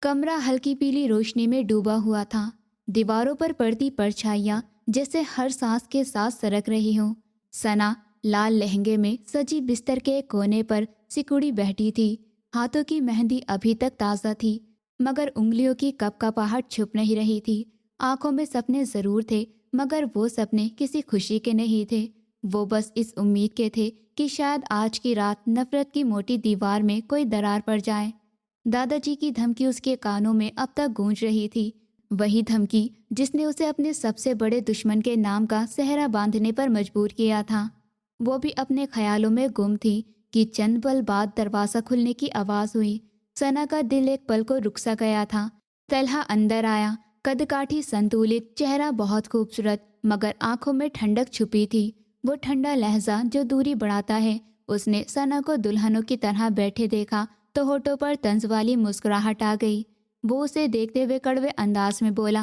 कमरा हल्की पीली रोशनी में डूबा हुआ था। दीवारों पर पड़ती परछाइयाँ जैसे हर सांस के साथ सरक रही हों। सना लाल लहंगे में सजी बिस्तर के एक कोने पर सिकुड़ी बैठी थी। हाथों की मेहंदी अभी तक ताज़ा थी, मगर उंगलियों की कपकपाहट छुप नहीं रही थी। आंखों में सपने जरूर थे, मगर वो सपने किसी खुशी के नहीं थे। वो बस इस उम्मीद के थे कि शायद आज की रात नफरत की मोटी दीवार में कोई दरार पड़ जाए। दादाजी की धमकी उसके कानों में अब तक गूंज रही थी। वही धमकी जिसने उसे अपने सबसे बड़े दुश्मन के नाम का सेहरा बांधने पर मजबूर किया था। वो भी अपने ख्यालों में गुम थी कि चंद पल बाद दरवाज़ा खुलने की आवाज़ हुई। सना का दिल एक पल को रुक सा गया था। तलहा अंदर आया। कदकाठी संतुलित चेहरा, बहुत खूबसूरत, मगर आंखों में ठंडक छुपी थी। वो ठंडा लहजा जो दूरी बढ़ाता है। उसने सना को दुल्हनों की तरह बैठे देखा तो होठों पर तंज वाली मुस्कुराहट आ गई। वो उसे देखते हुए कड़वे अंदाज में बोला,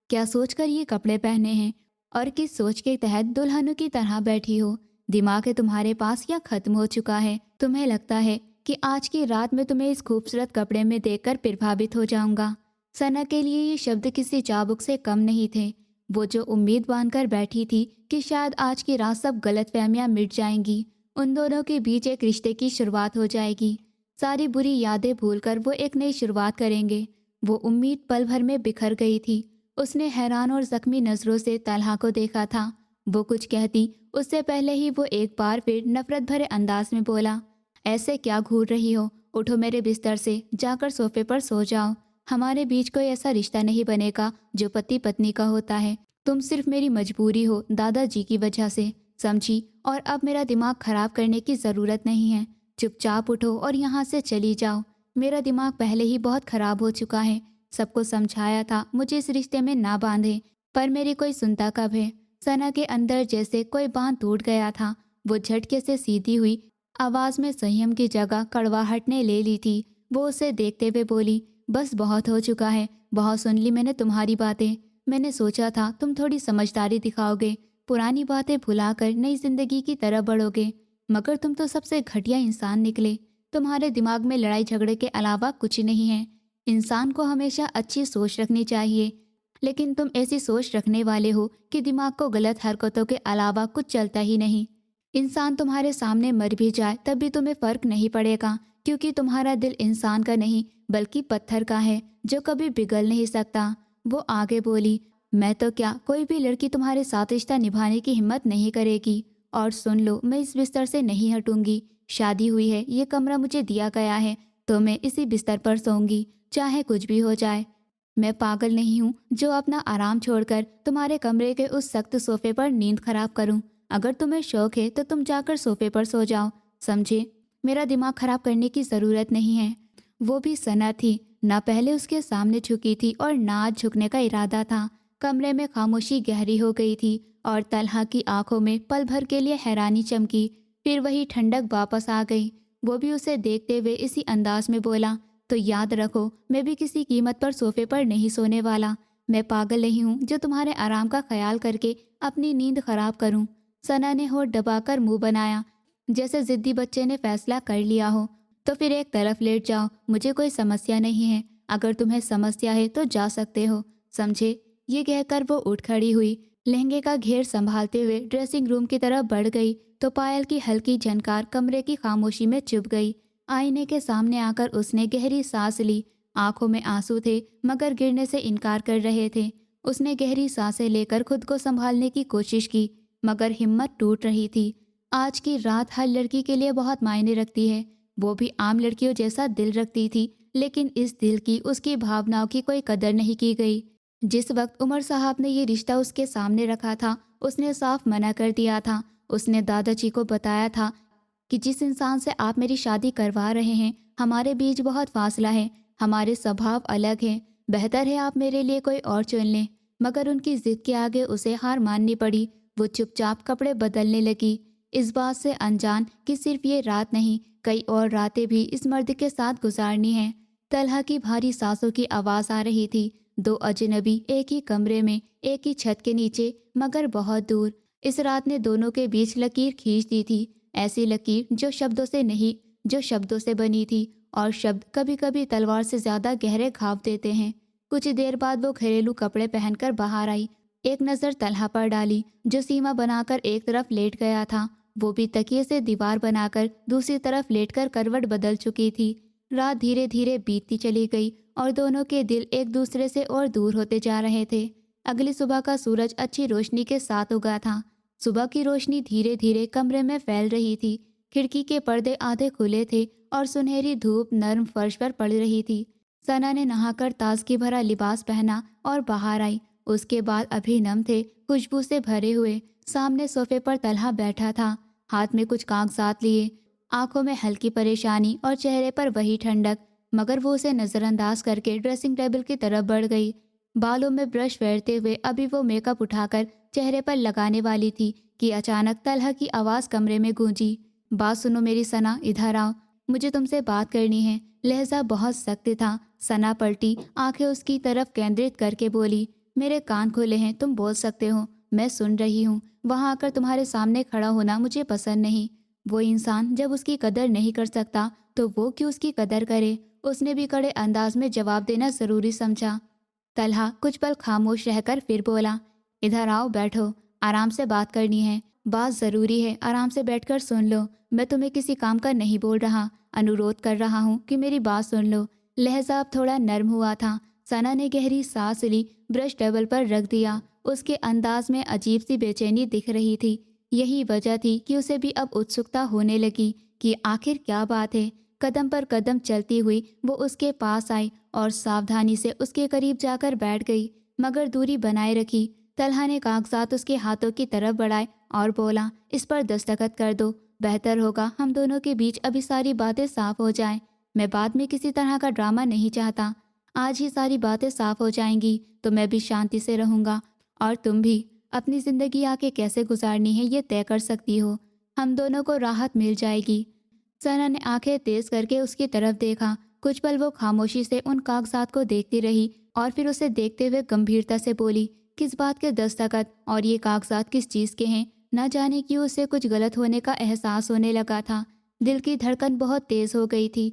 क्या सोचकर ये कपड़े पहने हैं और किस सोच के तहत दुल्हनों की तरह बैठी हो? दिमाग है तुम्हारे पास या खत्म हो चुका है? तुम्हें लगता है कि आज की रात में तुम्हें इस खूबसूरत कपड़े में देखकर प्रभावित हो जाऊंगा? सना के लिए ये शब्द किसी चाबुक से कम नहीं थे। वो जो उम्मीद बांधकर बैठी थी कि शायद आज की रात सब गलतफहमियां मिट जाएंगी, उन दोनों के बीच एक रिश्ते की शुरुआत हो जाएगी। सारी बुरी यादें भूलकर वो एक नई शुरुआत करेंगे। वो उम्मीद पल भर में बिखर गई थी। उसने हैरान और जख्मी नजरों से तलहा को देखा था। वो कुछ कहती उससे पहले ही वो एक बार फिर नफरत भरे अंदाज में बोला, ऐसे क्या घूर रही हो? उठो मेरे बिस्तर से, जाकर सोफे पर सो जाओ। हमारे बीच कोई ऐसा रिश्ता नहीं बनेगा जो पति पत्नी का होता है। तुम सिर्फ मेरी मजबूरी हो, दादाजी की वजह से, समझी? और अब मेरा दिमाग खराब करने की ज़रूरत नहीं है। चुपचाप उठो और यहाँ से चली जाओ। मेरा दिमाग पहले ही बहुत खराब हो चुका है। सबको समझाया था मुझे इस रिश्ते में ना बांधे, पर मेरी कोई सुनता कब है? सना के अंदर जैसे कोई बांध टूट गया था। वो झटके से सीधी हुई, आवाज़ में संयम की जगह कड़वाहट ने ले ली थी। वो उसे देखते हुए बोली, बस बहुत हो चुका है, बहुत सुन ली मैंने तुम्हारी बातें। मैंने सोचा था तुम थोड़ी समझदारी दिखाओगे, पुरानी बातें भुलाकर नई जिंदगी की तरफ बढ़ोगे, मगर तुम तो सबसे घटिया इंसान निकले। तुम्हारे दिमाग में लड़ाई झगड़े के अलावा कुछ नहीं है। इंसान को हमेशा अच्छी सोच रखनी चाहिए, लेकिन तुम ऐसी सोच रखने वाले हो कि दिमाग को गलत हरकतों के अलावा कुछ चलता ही नहीं। इंसान तुम्हारे सामने मर भी जाए तब भी तुम्हें फर्क नहीं पड़ेगा, क्योंकि तुम्हारा दिल इंसान का नहीं बल्कि पत्थर का है जो कभी पिघल नहीं सकता। वो आगे बोली, मैं तो क्या, कोई भी लड़की तुम्हारे साथ रिश्ता निभाने की हिम्मत नहीं करेगी। और सुन लो, मैं इस बिस्तर से नहीं हटूंगी। शादी हुई है, ये कमरा मुझे दिया गया है, तो मैं इसी बिस्तर पर सोऊंगी, चाहे कुछ भी हो जाए। मैं पागल नहीं हूँ जो अपना आराम छोड़कर तुम्हारे कमरे के उस सख्त सोफे पर नींद खराब करूँ। अगर तुम्हें शौक है तो तुम जाकर सोफे पर सो जाओ, समझे? मेरा दिमाग खराब करने की ज़रूरत नहीं है। वो भी सना थी, ना पहले उसके सामने झुकी थी और ना आज झुकने का इरादा था। कमरे में खामोशी गहरी हो गई थी और तलहा की आंखों में पल भर के लिए हैरानी चमकी, फिर वही ठंडक वापस आ गई। वो भी उसे देखते हुए इसी अंदाज में बोला, तो याद रखो, मैं भी किसी कीमत पर सोफे पर नहीं सोने वाला। मैं पागल नहीं हूँ जो तुम्हारे आराम का ख्याल करके अपनी नींद खराब करूँ। सना ने होठ दबाकर मुंह बनाया, जैसे जिद्दी बच्चे ने फैसला कर लिया हो। तो फिर एक तरफ लेट जाओ, मुझे कोई समस्या नहीं है। अगर तुम्हें समस्या है तो जा सकते हो, समझे? ये कहकर वो उठ खड़ी हुई। लहंगे का घेर संभालते हुए ड्रेसिंग रूम की तरफ बढ़ गई तो पायल की हल्की झनकार कमरे की खामोशी में चुप गई। आईने के सामने आकर उसने गहरी सांस ली। आंखों में आंसू थे, मगर गिरने से इनकार कर रहे थे। उसने गहरी सांसें लेकर खुद को संभालने की कोशिश की, मगर हिम्मत टूट रही थी। आज की रात हर लड़की के लिए बहुत मायने रखती है। वो भी आम लड़कियों जैसा दिल रखती थी, लेकिन इस दिल की, उसकी भावनाओं की कोई कदर नहीं की गई। जिस वक्त उमर साहब ने ये रिश्ता उसके सामने रखा था, उसने साफ मना कर दिया था। उसने दादाजी को बताया था कि जिस इंसान से आप मेरी शादी करवा रहे हैं, हमारे बीच बहुत फासला है, हमारे स्वभाव अलग हैं, बेहतर है आप मेरे लिए कोई और चुन लें। मगर उनकी जिद के आगे उसे हार माननी पड़ी। वो चुपचाप कपड़े बदलने लगी, इस बात से अनजान कि सिर्फ ये रात नहीं, कई और रातें भी इस मर्द के साथ गुजारनी है। तलहा की भारी सांसों की आवाज़ आ रही थी। दो अजनबी एक ही कमरे में, एक ही छत के नीचे, मगर बहुत दूर। इस रात ने दोनों के बीच लकीर खींच दी थी, ऐसी लकीर जो शब्दों से नहीं, जो शब्दों से बनी थी और शब्द कभी कभी तलवार से ज्यादा गहरे घाव देते हैं। कुछ देर बाद वो घरेलू कपड़े पहनकर बाहर आई। एक नज़र तलहा पर डाली जो सीमा बनाकर एक तरफ लेट गया था। वो भी तकिए से दीवार बनाकर दूसरी तरफ लेटकर करवट बदल चुकी थी। रात धीरे धीरे बीतती चली गई और दोनों के दिल एक दूसरे से और दूर होते जा रहे थे। अगली सुबह का सूरज अच्छी रोशनी के साथ उगा था। सुबह की रोशनी धीरे धीरे कमरे में फैल रही थी। खिड़की के पर्दे आधे खुले थे और सुनहरी धूप नर्म फर्श पर पड़ रही थी। सना ने नहाकर ताजगी भरा लिबास पहना और बाहर आई। उसके बाल अभी नम थे, खुशबू से भरे हुए। सामने सोफे पर तलहा बैठा था, हाथ में कुछ कागजात लिए, आंखों में हल्की परेशानी और चेहरे पर वही ठंडक। मगर वो उसे नज़रअंदाज करके ड्रेसिंग टेबल की तरफ बढ़ गई। बालों में ब्रश फेरते हुए अभी वो मेकअप उठाकर चेहरे पर लगाने वाली थी कि अचानक तलहा की आवाज़ कमरे में गूंजी। बात सुनो मेरी सना, इधर आओ, मुझे तुमसे बात करनी है। लहजा बहुत सख्त था। सना पलटी, आंखें उसकी तरफ केंद्रित करके बोली, मेरे कान खुले हैं, तुम बोल सकते हो, मैं सुन रही हूँ। वहाँ आकर तुम्हारे सामने खड़ा होना मुझे पसंद नहीं। वो इंसान जब उसकी कदर नहीं कर सकता तो वो क्यों उसकी कदर करे। उसने भी कड़े अंदाज में जवाब देना ज़रूरी समझा। तलहा कुछ पल खामोश रहकर फिर बोला, इधर आओ, बैठो, आराम से बात करनी है। बात ज़रूरी है, आराम से बैठकर सुन लो। मैं तुम्हें किसी काम का नहीं बोल रहा, अनुरोध कर रहा हूँ कि मेरी बात सुन लो। लहजा अब थोड़ा नर्म हुआ था। सना ने गहरी सांस ली, ब्रश टेबल पर रख दिया। उसके अंदाज में अजीब सी बेचैनी दिख रही थी। यही वजह थी कि उसे भी अब उत्सुकता होने लगी कि आखिर क्या बात है। कदम पर कदम चलती हुई वो उसके पास आई और सावधानी से उसके करीब जाकर बैठ गई, मगर दूरी बनाए रखी। तलहा ने कागजात उसके हाथों की तरफ बढ़ाए और बोला, इस पर दस्तखत कर दो। बेहतर होगा हम दोनों के बीच अभी सारी बातें साफ हो जाएं। मैं बाद में किसी तरह का ड्रामा नहीं चाहता। आज ही सारी बातें साफ हो जाएंगी तो मैं भी शांति से रहूँगा और तुम भी अपनी ज़िंदगी आगे कैसे गुजारनी है ये तय कर सकती हो। हम दोनों को राहत मिल जाएगी। सना ने आंखें तेज करके उसकी तरफ देखा। कुछ पल वो खामोशी से उन कागजात को देखती रही और फिर उसे देखते हुए गंभीरता से बोली, किस बात के दस्तखत और ये कागजात किस चीज़ के हैं। न जाने क्यों उसे कुछ गलत होने का एहसास होने लगा था। दिल की धड़कन बहुत तेज हो गई थी।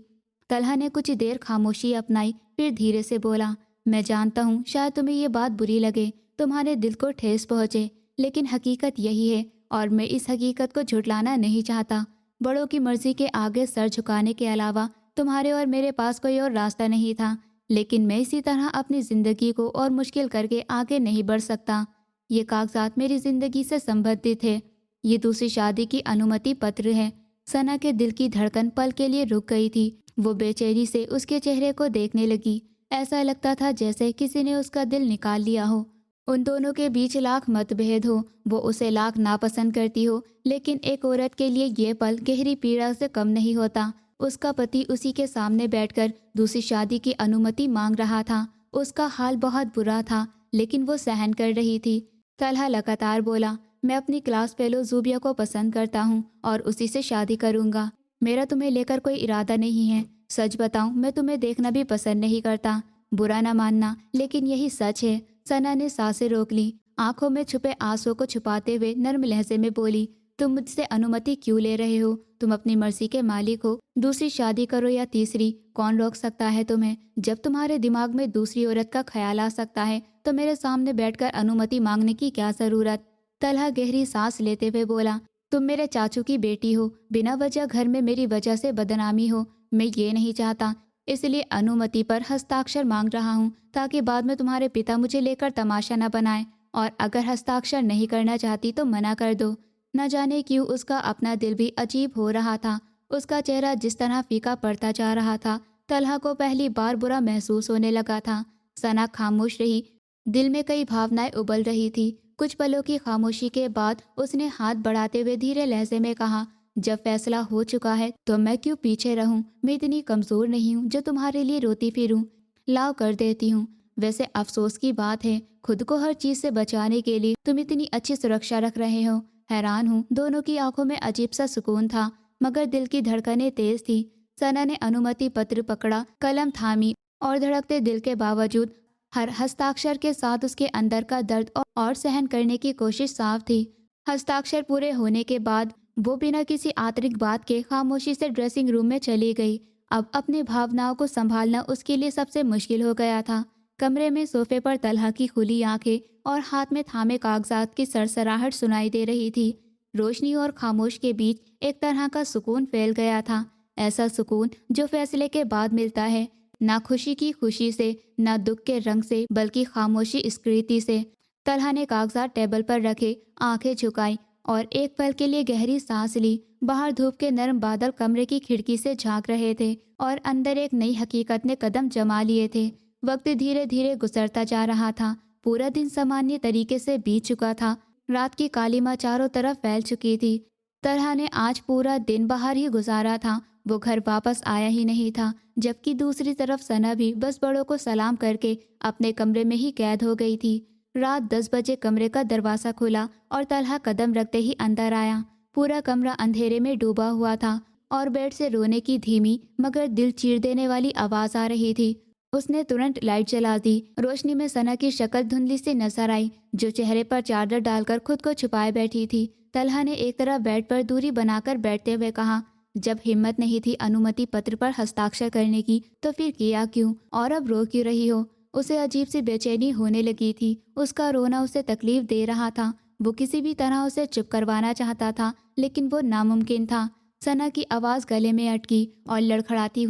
तलहा ने कुछ देर खामोशी अपनाई, फिर धीरे से बोला, मैं जानता हूँ शायद तुम्हें ये बात बुरी लगे, तुम्हारे दिल को ठेस पहुँचे, लेकिन हकीकत यही है और मैं इस हकीकत को झुठलाना नहीं चाहता। बड़ों की मर्जी के आगे सर झुकाने के अलावा तुम्हारे और मेरे पास कोई और रास्ता नहीं था। लेकिन मैं इसी तरह अपनी ज़िंदगी को और मुश्किल करके आगे नहीं बढ़ सकता। ये कागजात मेरी ज़िंदगी से संबंधित है। ये दूसरी शादी की अनुमति पत्र है। सना के दिल की धड़कन पल के लिए रुक गई थी। वो बेचैनी से उसके चेहरे को देखने लगी। ऐसा लगता था जैसे किसी ने उसका दिल निकाल लिया हो। उन दोनों के बीच लाख मतभेद हो, वो उसे लाख नापसंद करती हो, लेकिन एक औरत के लिए ये पल गहरी पीड़ा से कम नहीं होता। उसका पति उसी के सामने बैठकर दूसरी शादी की अनुमति मांग रहा था। उसका हाल बहुत बुरा था, लेकिन वो सहन कर रही थी। तलहा लगातार बोला, मैं अपनी क्लास फेलो जूबिया को पसंद करता हूँ और उसी से शादी करूँगा। मेरा तुम्हें लेकर कोई इरादा नहीं है। सच बताऊं, मैं तुम्हें देखना भी पसंद नहीं करता। बुरा ना मानना, लेकिन यही सच है। सना ने सांसें रोक ली, आंखों में छुपे आंसुओं को छुपाते हुए नर्म लहजे में बोली, तुम मुझसे अनुमति क्यों ले रहे हो? तुम अपनी मर्जी के मालिक हो। दूसरी शादी करो या तीसरी, कौन रोक सकता है तुम्हें? जब तुम्हारे दिमाग में दूसरी औरत का ख्याल आ सकता है तो मेरे सामने बैठकर अनुमति मांगने की क्या जरूरत? तलहा गहरी सांस लेते हुए बोला, तुम मेरे चाचू की बेटी हो, बिना वजह घर में मेरी वजह से बदनामी हो। मैं ये नहीं चाहता, इसलिए अनुमति पर हस्ताक्षर मांग रहा हूँ ताकि बाद में तुम्हारे पिता मुझे लेकर तमाशा न बनाएं। और अगर हस्ताक्षर नहीं करना चाहती तो मना कर दो। न जाने क्यों उसका अपना दिल भी अजीब हो रहा था। उसका चेहरा जिस तरह फीका पड़ता जा रहा था, तलहा को पहली बार बुरा महसूस होने लगा था। सना खामोश रही, दिल में कई भावनाएं उबल रही थी। कुछ पलों की खामोशी के बाद उसने हाथ बढ़ाते हुए धीरे लहजे में कहा, जब फैसला हो चुका है तो मैं क्यों पीछे रहूं? मैं इतनी कमज़ोर नहीं हूं जो तुम्हारे लिए रोती फिरूं। लाव कर देती हूं। वैसे अफसोस की बात है, खुद को हर चीज़ से बचाने के लिए तुम इतनी अच्छी सुरक्षा रख रहे हो। हैरान हूँ। दोनों की आंखों में अजीब सा सुकून था, मगर दिल की धड़कनें तेज थी। सना ने अनुमति पत्र पकड़ा, कलम थामी और धड़कते दिल के बावजूद हर हस्ताक्षर के साथ उसके अंदर का दर्द और सहन करने की कोशिश साफ थी। हस्ताक्षर पूरे होने के बाद वो बिना किसी आंतरिक बात के खामोशी से ड्रेसिंग रूम में चली गई अब अपने भावनाओं को संभालना उसके लिए सबसे मुश्किल हो गया था। कमरे में सोफे पर तलहा की खुली आंखें और हाथ में थामे कागजात की सरसराहट सुनाई दे रही थी। रोशनी और खामोश के बीच एक तरह का सुकून फैल गया था, ऐसा सुकून जो फैसले के बाद मिलता है, ना खुशी की खुशी से, ना दुख के रंग से, बल्कि खामोशी स्कृति से। तलहा ने कागजात टेबल पर रखे, आंखें झुकाई और एक पल के लिए गहरी सांस ली। बाहर धूप के नरम बादल कमरे की खिड़की से झांक रहे थे और अंदर एक नई हकीकत ने कदम जमा लिए थे। वक्त धीरे धीरे गुजरता जा रहा था। पूरा दिन सामान्य तरीके से बीत चुका था। रात की कालीमा चारों तरफ फैल चुकी थी। तरह ने आज पूरा दिन बाहर ही गुजारा था। वो घर वापस आया ही नहीं था, जबकि दूसरी तरफ सना भी बस बड़ों को सलाम करके अपने कमरे में ही कैद हो गई थी। रात 10 बजे कमरे का दरवाज़ा खुला और तलहा कदम रखते ही अंदर आया। पूरा कमरा अंधेरे में डूबा हुआ था और बेड से रोने की धीमी मगर दिल चीर देने वाली आवाज़ आ रही थी। उसने तुरंत लाइट जला दी। रोशनी में सना की शक्ल धुंधली सी नजर आई, जो चेहरे पर चादर डालकर खुद को छुपाए बैठी थी। तलहा ने एक तरफ बेड पर दूरी बनाकर बैठते हुए कहा, जब हिम्मत नहीं थी अनुमति पत्र पर हस्ताक्षर करने की, तो फिर किया क्यों? और अब रो क्यों रही हो? उसे अजीब सी बेचैनी होने लगी थी। उसका रोना उसे तकलीफ दे रहा था। वो किसी भी तरह उसे चुप करवाना चाहता था, लेकिन वो नामुमकिन था। सना की आवाज़ गले में अटकी और लड़खड़ाती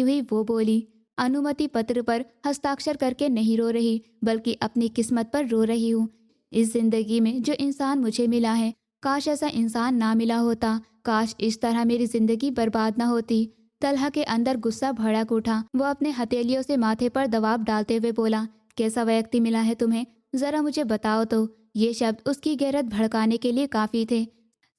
हुई वो बोली, अनुमति पत्र पर हस्ताक्षर करके नहीं रो रही, बल्कि अपनी किस्मत पर रो रही हूँ। इस जिंदगी में जो इंसान मुझे मिला है, काश ऐसा इंसान ना मिला होता। काश इस तरह मेरी जिंदगी बर्बाद ना होती। तलहा के अंदर गुस्सा भड़क उठा। वो अपने हथेलियों से माथे पर दबाव डालते हुए बोला, कैसा व्यक्ति मिला है तुम्हें? जरा मुझे बताओ तो। ये शब्द उसकी गैरत भड़काने के लिए काफी थे।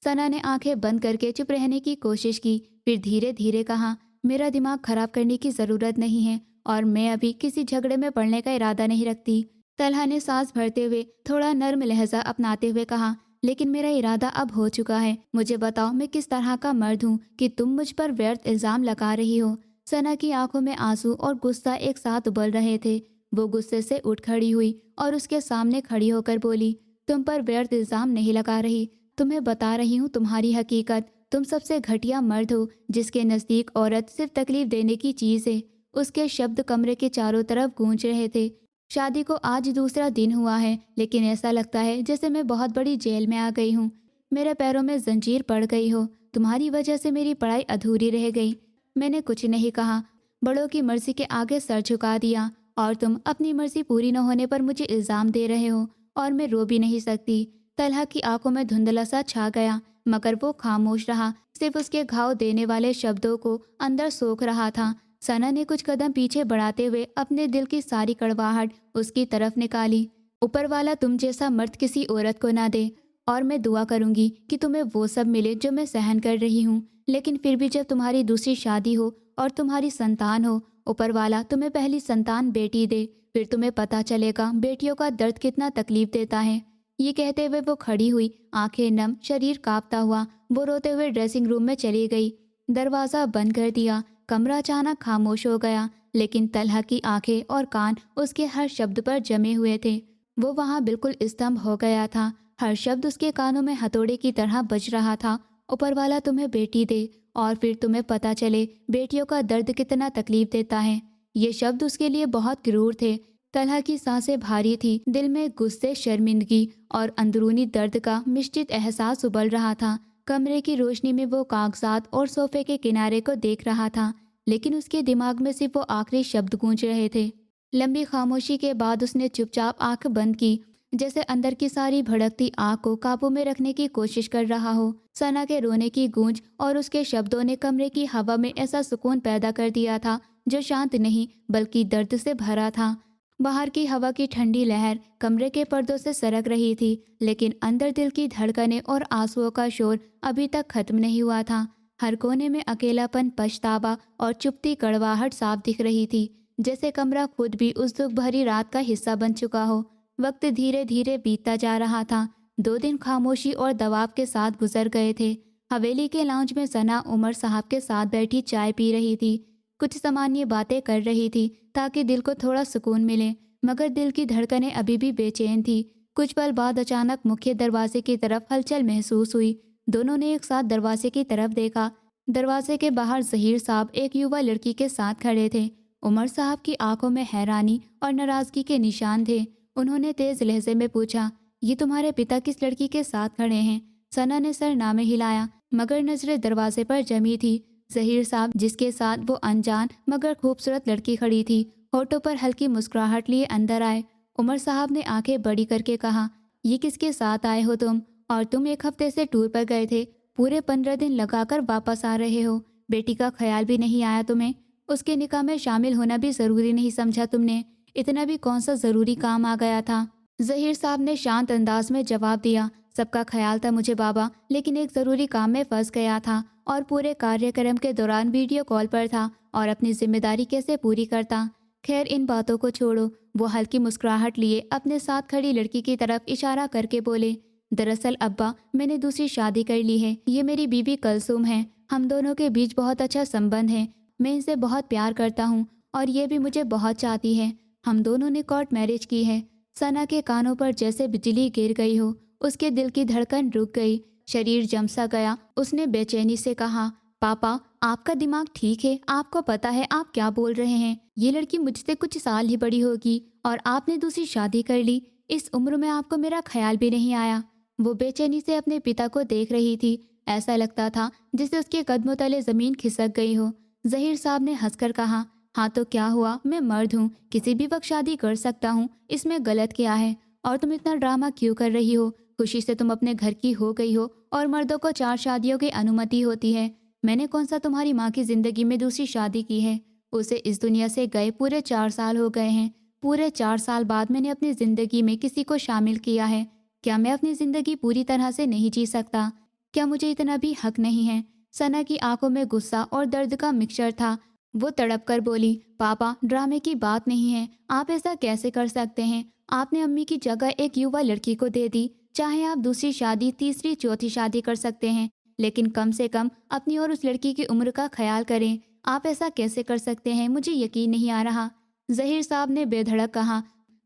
सना ने आंखें बंद करके चुप रहने की कोशिश की, फिर धीरे धीरे कहा, मेरा दिमाग खराब करने की ज़रूरत नहीं है और मैं अभी किसी झगड़े में पड़ने का इरादा नहीं रखती। तलहा ने सांस भरते हुए थोड़ा नर्म लहजा अपनाते हुए कहा, लेकिन मेरा इरादा अब हो चुका है। मुझे बताओ मैं किस तरह का मर्द हूँ कि तुम मुझ पर व्यर्थ इल्ज़ाम लगा रही हो? सना की आंखों में आंसू और गुस्सा एक साथ उबल रहे थे। वो गुस्से से उठ खड़ी हुई और उसके सामने खड़ी होकर बोली, तुम पर व्यर्थ इल्ज़ाम नहीं लगा रही, तुम्हें बता रही हूँ तुम्हारी हकीकत। तुम सबसे घटिया मर्द हो, जिसके नज़दीक औरत सिर्फ तकलीफ देने की चीज़ है। उसके शब्द कमरे के चारों तरफ गूंज रहे थे। शादी को आज दूसरा दिन हुआ है, लेकिन ऐसा लगता है जैसे मैं बहुत बड़ी जेल में आ गई हूँ। मेरे पैरों में जंजीर पड़ गई हो। तुम्हारी वजह से मेरी पढ़ाई अधूरी रह गई। मैंने कुछ नहीं कहा, बड़ों की मर्जी के आगे सर झुका दिया, और तुम अपनी मर्जी पूरी न होने पर मुझे इल्ज़ाम दे रहे हो, और मैं रो भी नहीं सकती। तलहा की आंखों में धुंधला सा छा गया, मगर वो खामोश रहा, सिर्फ उसके घाव देने वाले शब्दों को अंदर सोख रहा था। सना ने कुछ कदम पीछे बढ़ाते हुए अपने दिल की सारी कड़वाहट उसकी तरफ निकाली। ऊपर वाला तुम जैसा मर्द किसी औरत को ना दे, और मैं दुआ करूंगी कि तुम्हें वो सब मिले जो मैं सहन कर रही हूँ। लेकिन फिर भी जब तुम्हारी दूसरी शादी हो और तुम्हारी संतान हो, ऊपर वाला तुम्हें पहली संतान बेटी दे, फिर तुम्हें पता चलेगा बेटियों का दर्द कितना तकलीफ देता है। ये कहते हुए वो खड़ी हुई, आंखें नम, शरीर कांपता हुआ। वो रोते हुए ड्रेसिंग रूम में चली गई। दरवाज़ा बंद कर दिया। कमरा अचानक खामोश हो गया, लेकिन तलहा की आंखें और कान उसके हर शब्द पर जमे हुए थे। वो वहाँ बिल्कुल स्तंभ हो गया था। हर शब्द उसके कानों में हथौड़े की तरह बज रहा था। ऊपर वाला तुम्हें बेटी दे और फिर तुम्हें पता चले बेटियों का दर्द कितना तकलीफ देता है। ये शब्द उसके लिए बहुत क्रूर थे। तलहा की सांसें भारी थी, दिल में गुस्से, शर्मिंदगी और अंदरूनी दर्द का मिश्रित एहसास उबल रहा था। कमरे की रोशनी में वो कागजात और सोफे के किनारे को देख रहा था, लेकिन उसके दिमाग में सिर्फ वो आखिरी शब्द गूंज रहे थे। लंबी खामोशी के बाद उसने चुपचाप आंख बंद की, जैसे अंदर की सारी भड़कती आग को काबू में रखने की कोशिश कर रहा हो। सना के रोने की गूंज और उसके शब्दों ने कमरे की हवा में ऐसा सुकून पैदा कर दिया था, जो शांत नहीं बल्कि दर्द से भरा था। बाहर की हवा की ठंडी लहर कमरे के पर्दों से सरक रही थी, लेकिन अंदर दिल की धड़कनें और आंसुओं का शोर अभी तक खत्म नहीं हुआ था। हर कोने में अकेलापन, पछतावा और चुपती कड़वाहट साफ दिख रही थी, जैसे कमरा खुद भी उस दुख भरी रात का हिस्सा बन चुका हो। वक्त धीरे धीरे बीतता जा रहा था। 2 दिन खामोशी और दबाव के साथ गुजर गए थे। हवेली के लाउंज में सना उमर साहब के साथ बैठी चाय पी रही थी, कुछ सामान्य बातें कर रही थी ताकि दिल को थोड़ा सुकून मिले, मगर दिल की धड़कनें अभी भी बेचैन थी। कुछ पल बाद अचानक मुख्य दरवाजे की तरफ हलचल महसूस हुई। दोनों ने एक साथ दरवाजे की तरफ देखा। दरवाजे के बाहर जहीर साहब एक युवा लड़की के साथ खड़े थे। उमर साहब की आंखों में हैरानी और नाराजगी के निशान थे। उन्होंने तेज लहजे में पूछा, ये तुम्हारे पिता किस लड़की के साथ खड़े हैं? सना ने सर नामे हिलाया, मगर नजरें दरवाजे पर जमी थी। जहीर साहब जिसके साथ वो अनजान मगर खूबसूरत लड़की खड़ी थी, होठों पर हल्की मुस्कुराहट लिए अंदर आए। उमर साहब ने आंखें बड़ी करके कहा, ये किसके साथ आए हो तुम? और तुम 1 हफ्ते से टूर पर गए थे, पूरे 15 दिन लगाकर वापस आ रहे हो। बेटी का ख्याल भी नहीं आया तुम्हें? उसके निकाह में शामिल होना भी जरूरी नहीं समझा तुमने? इतना भी कौन सा जरूरी काम आ गया था? जहीर साहब ने शांत अंदाज में जवाब दिया, सबका ख्याल था मुझे बाबा, लेकिन एक ज़रूरी काम में फंस गया था और पूरे कार्यक्रम के दौरान वीडियो कॉल पर था और अपनी जिम्मेदारी कैसे पूरी करता। खैर इन बातों को छोड़ो। वो हल्की मुस्कुराहट लिए अपने साथ खड़ी लड़की की तरफ इशारा करके बोले, दरअसल अब्बा, मैंने दूसरी शादी कर ली है। ये मेरी बीवी कलसूम है। हम दोनों के बीच बहुत अच्छा संबंध है। मैं इनसे बहुत प्यार करता हूँ और ये भी मुझे बहुत चाहती है। हम दोनों ने कोर्ट मैरिज की है। सना के कानों पर जैसे बिजली गिर गई हो। उसके दिल की धड़कन रुक गई, शरीर जमसा गया। उसने बेचैनी से कहा, पापा, आपका दिमाग ठीक है? आपको पता है आप क्या बोल रहे हैं? ये लड़की मुझसे कुछ साल ही बड़ी होगी और आपने दूसरी शादी कर ली। इस उम्र में आपको मेरा ख्याल भी नहीं आया। वो बेचैनी से अपने पिता को देख रही थी। ऐसा लगता था जैसे उसके कदमों तले जमीन खिसक गई हो। जहीर साहब ने हंसकर कहा, हाँ तो क्या हुआ, मैं मर्द हूँ, किसी भी वक्त शादी कर सकता हूँ, इसमें गलत क्या है? और तुम इतना ड्रामा क्यों कर रही हो? खुशी से तुम अपने घर की हो गई हो और मर्दों को 4 शादियों की अनुमति होती है। मैंने कौन सा तुम्हारी माँ की जिंदगी में दूसरी शादी की है? उसे इस दुनिया से गए पूरे 4 साल हो गए हैं। पूरे 4 साल बाद मैंने अपनी जिंदगी में किसी को शामिल किया है। क्या मैं अपनी जिंदगी पूरी तरह से नहीं जी सकता? क्या मुझे इतना भी हक नहीं है? सना की आंखों में गुस्सा और दर्द का मिक्सचर था। वो तड़प कर बोली, पापा, ड्रामे की बात नहीं है। आप ऐसा कैसे कर सकते हैं? आपने अम्मी की जगह एक युवा लड़की को दे दी। चाहे आप दूसरी शादी, तीसरी, चौथी शादी कर सकते हैं, लेकिन कम से कम अपनी और उस लड़की की उम्र का ख्याल करें। आप ऐसा कैसे कर सकते हैं? मुझे यकीन नहीं आ रहा। जहीर साहब ने बेधड़क कहा,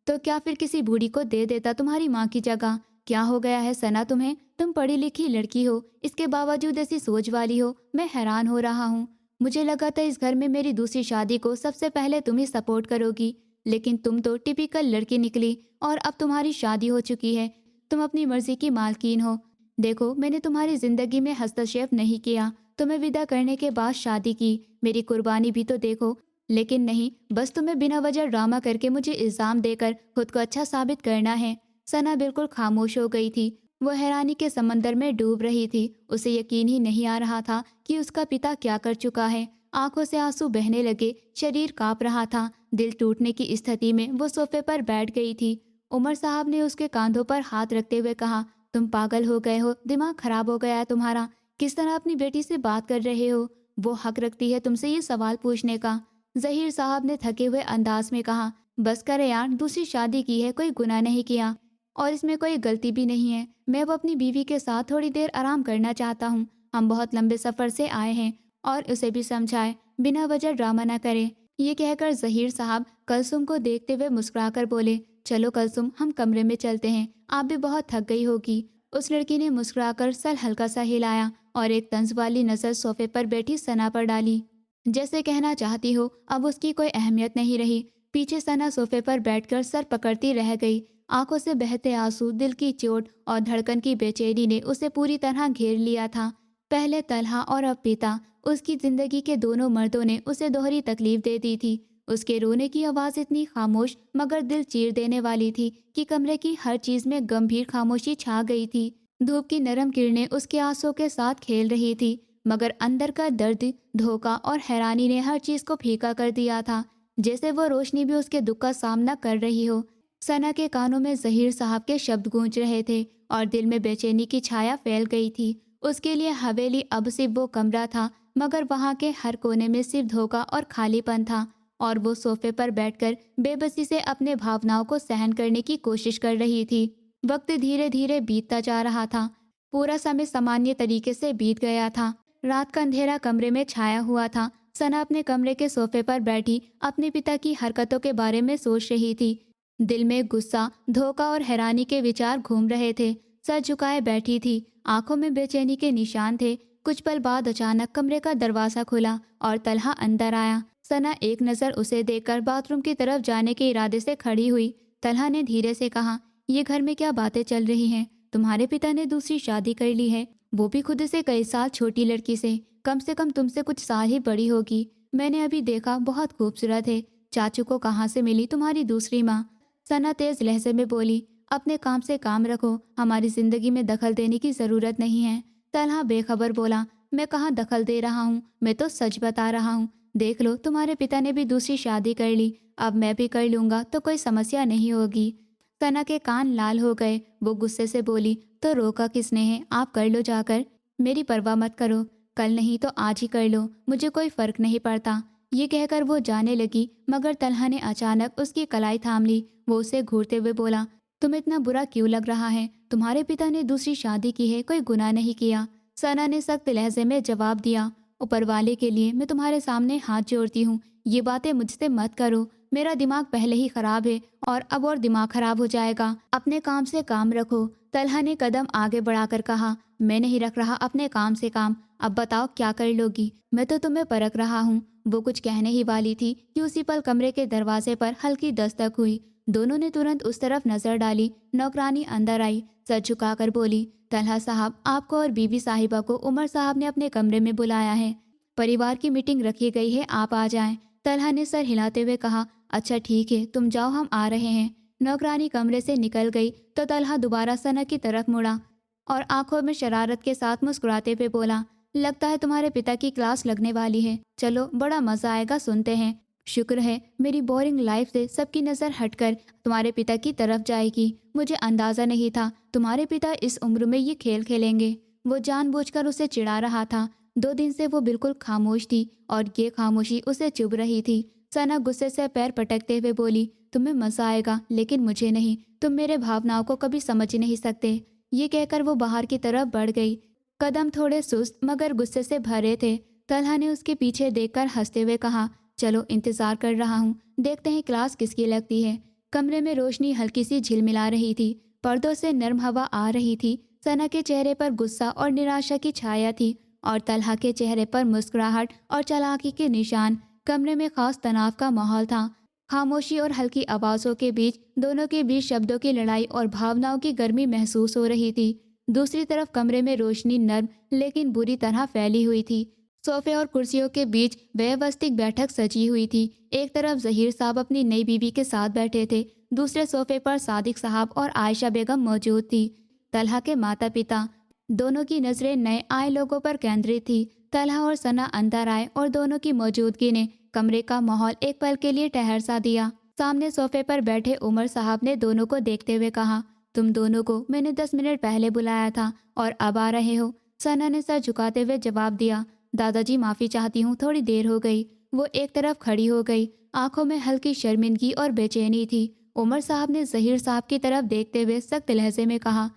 तो क्या फिर किसी बूढ़ी को दे देता तुम्हारी माँ की जगह? क्या हो गया है सना तुम्हें? तुम पढ़ी लिखी लड़की हो, इसके बावजूद ऐसी सोच वाली हो। मैं हैरान हो रहा हूँ। मुझे लगा था इस घर में मेरी दूसरी शादी को सबसे पहले तुम ही सपोर्ट करोगी, लेकिन तुम तो टिपिकल लड़की निकली और अब तुम्हारी शादी हो चुकी है। तुम अपनी मर्जी की मालकीन हो। देखो, मैंने तुम्हारी जिंदगी में हस्तक्षेप नहीं किया। तुम्हें विदा करने के बाद शादी की, मेरी कुर्बानी भी तो देखो। लेकिन नहीं, बस तुम्हें बिना वजह ड्रामा करके मुझे इल्जाम देकर खुद को अच्छा साबित करना है। सना बिल्कुल खामोश हो गई थी। वो हैरानी के समंदर में डूब रही थी। उसे यकीन ही नहीं आ रहा था कि उसका पिता क्या कर चुका है। आंखों से आंसू बहने लगे, शरीर कांप रहा था। दिल टूटने की स्थिति में वो सोफे पर बैठ गई थी। उमर साहब ने उसके कंधों पर हाथ रखते हुए कहा, तुम पागल हो गए हो, दिमाग खराब हो गया है तुम्हारा। किस तरह अपनी बेटी से बात कर रहे हो? वो हक रखती है तुमसे ये सवाल पूछने का। जहीर साहब ने थके हुए अंदाज में कहा, बस करे यार, दूसरी शादी की है, कोई गुनाह नहीं किया और इसमें कोई गलती भी नहीं है। मैं अब अपनी बीवी के साथ थोड़ी देर आराम करना चाहता हूँ। हम बहुत लंबे सफ़र से आए हैं। और उसे भी समझाए, बिना वजह ड्रामा न करे। ये कहकर जहीर साहब कलसुम को देखते हुए मुस्कुराकर बोले, चलो कलसुम, हम कमरे में चलते हैं, आप भी बहुत थक गई होगी। उस लड़की ने मुस्कुराकर सर हल्का सा हिलाया और एक तंज वाली नज़र सोफे पर बैठी सना पर डाली, जैसे कहना चाहती हो अब उसकी कोई अहमियत नहीं रही। पीछे सना सोफे पर बैठकर सर पकड़ती रह गई। आंखों से बहते आंसू, दिल की चोट और धड़कन की बेचैनी ने उसे पूरी तरह घेर लिया था। पहले तलहा और अब पिता, उसकी जिंदगी के दोनों मर्दों ने उसे दोहरी तकलीफ दे दी थी। उसके रोने की आवाज़ इतनी खामोश मगर दिल चीर देने वाली थी कि कमरे की हर चीज़ में गंभीर खामोशी छा गई थी। धूप की नरम किरणें उसके आंसुओं के साथ खेल रही थी, मगर अंदर का दर्द, धोखा और हैरानी ने हर चीज़ को फीका कर दिया था, जैसे वो रोशनी भी उसके दुख का सामना कर रही हो। सना के कानों में जहीर साहब के शब्द गूंज रहे थे और दिल में बेचैनी की छाया फैल गई थी। उसके लिए हवेली अब सिर्फ वो कमरा था, मगर वहाँ के हर कोने में सिर्फ धोखा और खालीपन था। और वो सोफे पर बैठकर बेबसी से अपने भावनाओं को सहन करने की कोशिश कर रही थी। वक्त धीरे धीरे बीतता जा रहा था। पूरा समय सामान्य तरीके से बीत गया था। रात का अंधेरा कमरे में छाया हुआ था। सना अपने कमरे के सोफे पर बैठी अपने पिता की हरकतों के बारे में सोच रही थी। दिल में गुस्सा, धोखा और हैरानी के विचार घूम रहे थे। सर झुकाए बैठी थी, आंखों में बेचैनी के निशान थे। कुछ पल बाद अचानक कमरे का दरवाज़ा खुला और तलहा अंदर आया। सना एक नज़र उसे देखकर बाथरूम की तरफ जाने के इरादे से खड़ी हुई। तलहा ने धीरे से कहा, ये घर में क्या बातें चल रही हैं? तुम्हारे पिता ने दूसरी शादी कर ली है, वो भी खुद से कई साल छोटी लड़की से कम तुमसे कुछ साल ही बड़ी होगी। मैंने अभी देखा, बहुत खूबसूरत है। चाचू को कहाँ से मिली तुम्हारी दूसरी माँ? सना तेज लहजे में बोली, अपने काम से काम रखो, हमारी जिंदगी में दखल देने की जरूरत नहीं है। तलहा बेखबर बोला, मैं कहाँ दखल दे रहा हूँ, मैं तो सच बता रहा हूँ। देख लो, तुम्हारे पिता ने भी दूसरी शादी कर ली, अब मैं भी कर लूँगा तो कोई समस्या नहीं होगी। सना के कान लाल हो गए। वो गुस्से से बोली, तो रोका किसने है? आप कर लो जाकर, मेरी परवाह मत करो, कल नहीं तो आज ही कर लो, मुझे कोई फर्क नहीं पड़ता। ये कहकर वो जाने लगी, मगर तलहा ने अचानक उसकी कलाई थाम ली। वो उसे घूरते हुए बोला, तुम्हें इतना बुरा क्यों लग रहा है? तुम्हारे पिता ने दूसरी शादी की है, कोई गुनाह नहीं किया। सना ने सख्त लहजे में जवाब दिया, ऊपर वाले के लिए मैं तुम्हारे सामने हाथ जोड़ती हूँ, ये बातें मुझसे मत करो। मेरा दिमाग पहले ही खराब है और अब और दिमाग खराब हो जाएगा। अपने काम से काम रखो। तलहा ने कदम आगे बढ़ाकर कहा, मैं नहीं रख रहा अपने काम से काम, अब बताओ क्या कर लोगी? मैं तो तुम्हें परख रहा हूँ। वो कुछ कहने ही वाली थी कि उसी पल कमरे के दरवाजे पर हल्की दस्तक हुई। दोनों ने तुरंत उस तरफ नजर डाली। नौकरानी अंदर आई, सर झुकाकर बोली, तलहा साहब, आपको और बीवी साहिबा को उमर साहब ने अपने कमरे में बुलाया है। परिवार की मीटिंग रखी गई है, आप आ जाएं। तलहा ने सर हिलाते हुए कहा, अच्छा ठीक है, तुम जाओ, हम आ रहे हैं। नौकरानी कमरे से निकल गई तो तलहा दोबारा सना की तरफ मुड़ा और आंखों में शरारत के साथ मुस्कुराते हुए बोला, लगता है तुम्हारे पिता की क्लास लगने वाली है, चलो बड़ा मजा आएगा, सुनते हैं। शुक्र है मेरी बोरिंग लाइफ से सबकी नज़र हटकर तुम्हारे पिता की तरफ जाएगी। मुझे अंदाज़ा नहीं था तुम्हारे पिता इस उम्र में ये खेल खेलेंगे। वो जानबूझकर उसे चिढ़ा रहा था। 2 दिन से वो बिल्कुल खामोश थी और ये खामोशी उसे चुभ रही थी। सना गुस्से से पैर पटकते हुए बोली, तुम्हें मजा आएगा लेकिन मुझे नहीं, तुम मेरे भावनाओं को कभी समझ नहीं सकते। ये कहकर वो बाहर की तरफ बढ़ गई। कदम थोड़े सुस्त मगर गुस्से से भरे थे। तलहा ने उसके पीछे देखकर हंसते हुए कहा, चलो इंतजार कर रहा हूँ, देखते हैं क्लास किसकी लगती है। कमरे में रोशनी हल्की सी झिलमिला रही थी, पर्दों से नर्म हवा आ रही थी। सना के चेहरे पर गुस्सा और निराशा की छाया थी और तलहा के चेहरे पर मुस्कुराहट और चालाकी के निशान। कमरे में खास तनाव का माहौल था। खामोशी और हल्की आवाज़ों के बीच दोनों के बीच शब्दों की लड़ाई और भावनाओं की गर्मी महसूस हो रही थी। दूसरी तरफ कमरे में रोशनी नर्म लेकिन बुरी तरह फैली हुई थी। सोफे और कुर्सियों के बीच व्यवस्थित बैठक सजी हुई थी। एक तरफ जहीर साहब अपनी नई बीवी के साथ बैठे थे, दूसरे सोफे पर सादिक साहब और आयशा बेगम मौजूद थी, तलहा के माता पिता। दोनों की नज़रें नए आए लोगों पर केंद्रित थी। तलहा और सना अंदर आए और दोनों की मौजूदगी ने कमरे का माहौल एक पल के लिए ठहर सा दिया। सामने सोफे पर बैठे उमर साहब ने दोनों को देखते हुए कहा, तुम दोनों को मैंने 10 मिनट पहले बुलाया था और अब आ रहे हो? सना ने सर झुकाते हुए जवाब दिया, दादाजी माफ़ी चाहती हूँ, थोड़ी देर हो गई। वो एक तरफ खड़ी हो गई, आंखों में हल्की शर्मिंदगी और बेचैनी थी। उमर साहब ने जहीर साहब की तरफ देखते हुए सख्त लहजे में कहा,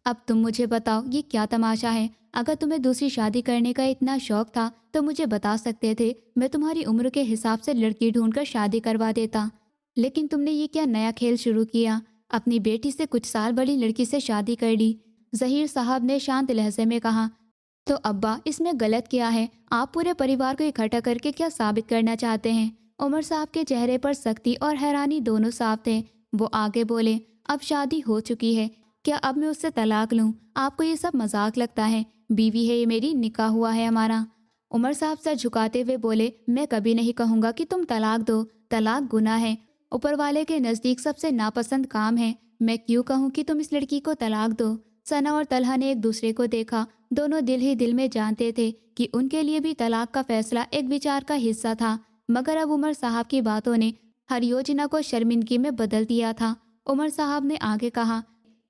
अब तुम मुझे बताओ ये क्या तमाशा है? अगर तुम्हें दूसरी शादी करने का इतना शौक था तो मुझे बता सकते थे, मैं तुम्हारी उम्र के हिसाब से लड़की ढूंढकर शादी करवा देता। लेकिन तुमने ये क्या नया खेल शुरू किया? अपनी बेटी से कुछ साल बड़ी लड़की से शादी कर ली। जहीर साहब ने शांत लहजे में कहा, तो अब्बा इसमें गलत क्या है? आप पूरे परिवार को इकट्ठा करके क्या साबित करना चाहते हैं? उमर साहब के चेहरे पर सख्ती और हैरानी दोनों साफ थे। वो आगे बोले, अब शादी हो चुकी है, क्या अब मैं उससे तलाक लूं? आपको ये सब मजाक लगता है? बीवी है ये मेरी, निकाह हुआ है हमारा। उमर साहब सर झुकाते हुए बोले, मैं कभी नहीं कहूँगा कि तुम तलाक दो, तलाक गुनाह है, ऊपर वाले के नज़दीक सबसे नापसंद काम है। मैं क्यों कहूँ कि तुम इस लड़की को तलाक दो? सना और तलहा ने एक दूसरे को देखा। दोनों दिल ही दिल में जानते थे कि उनके लिए भी तलाक का फैसला एक विचार का हिस्सा था, मगर अब उमर साहब की बातों ने हर योजना को शर्मिंदगी में बदल दिया था। उमर साहब ने आगे कहा,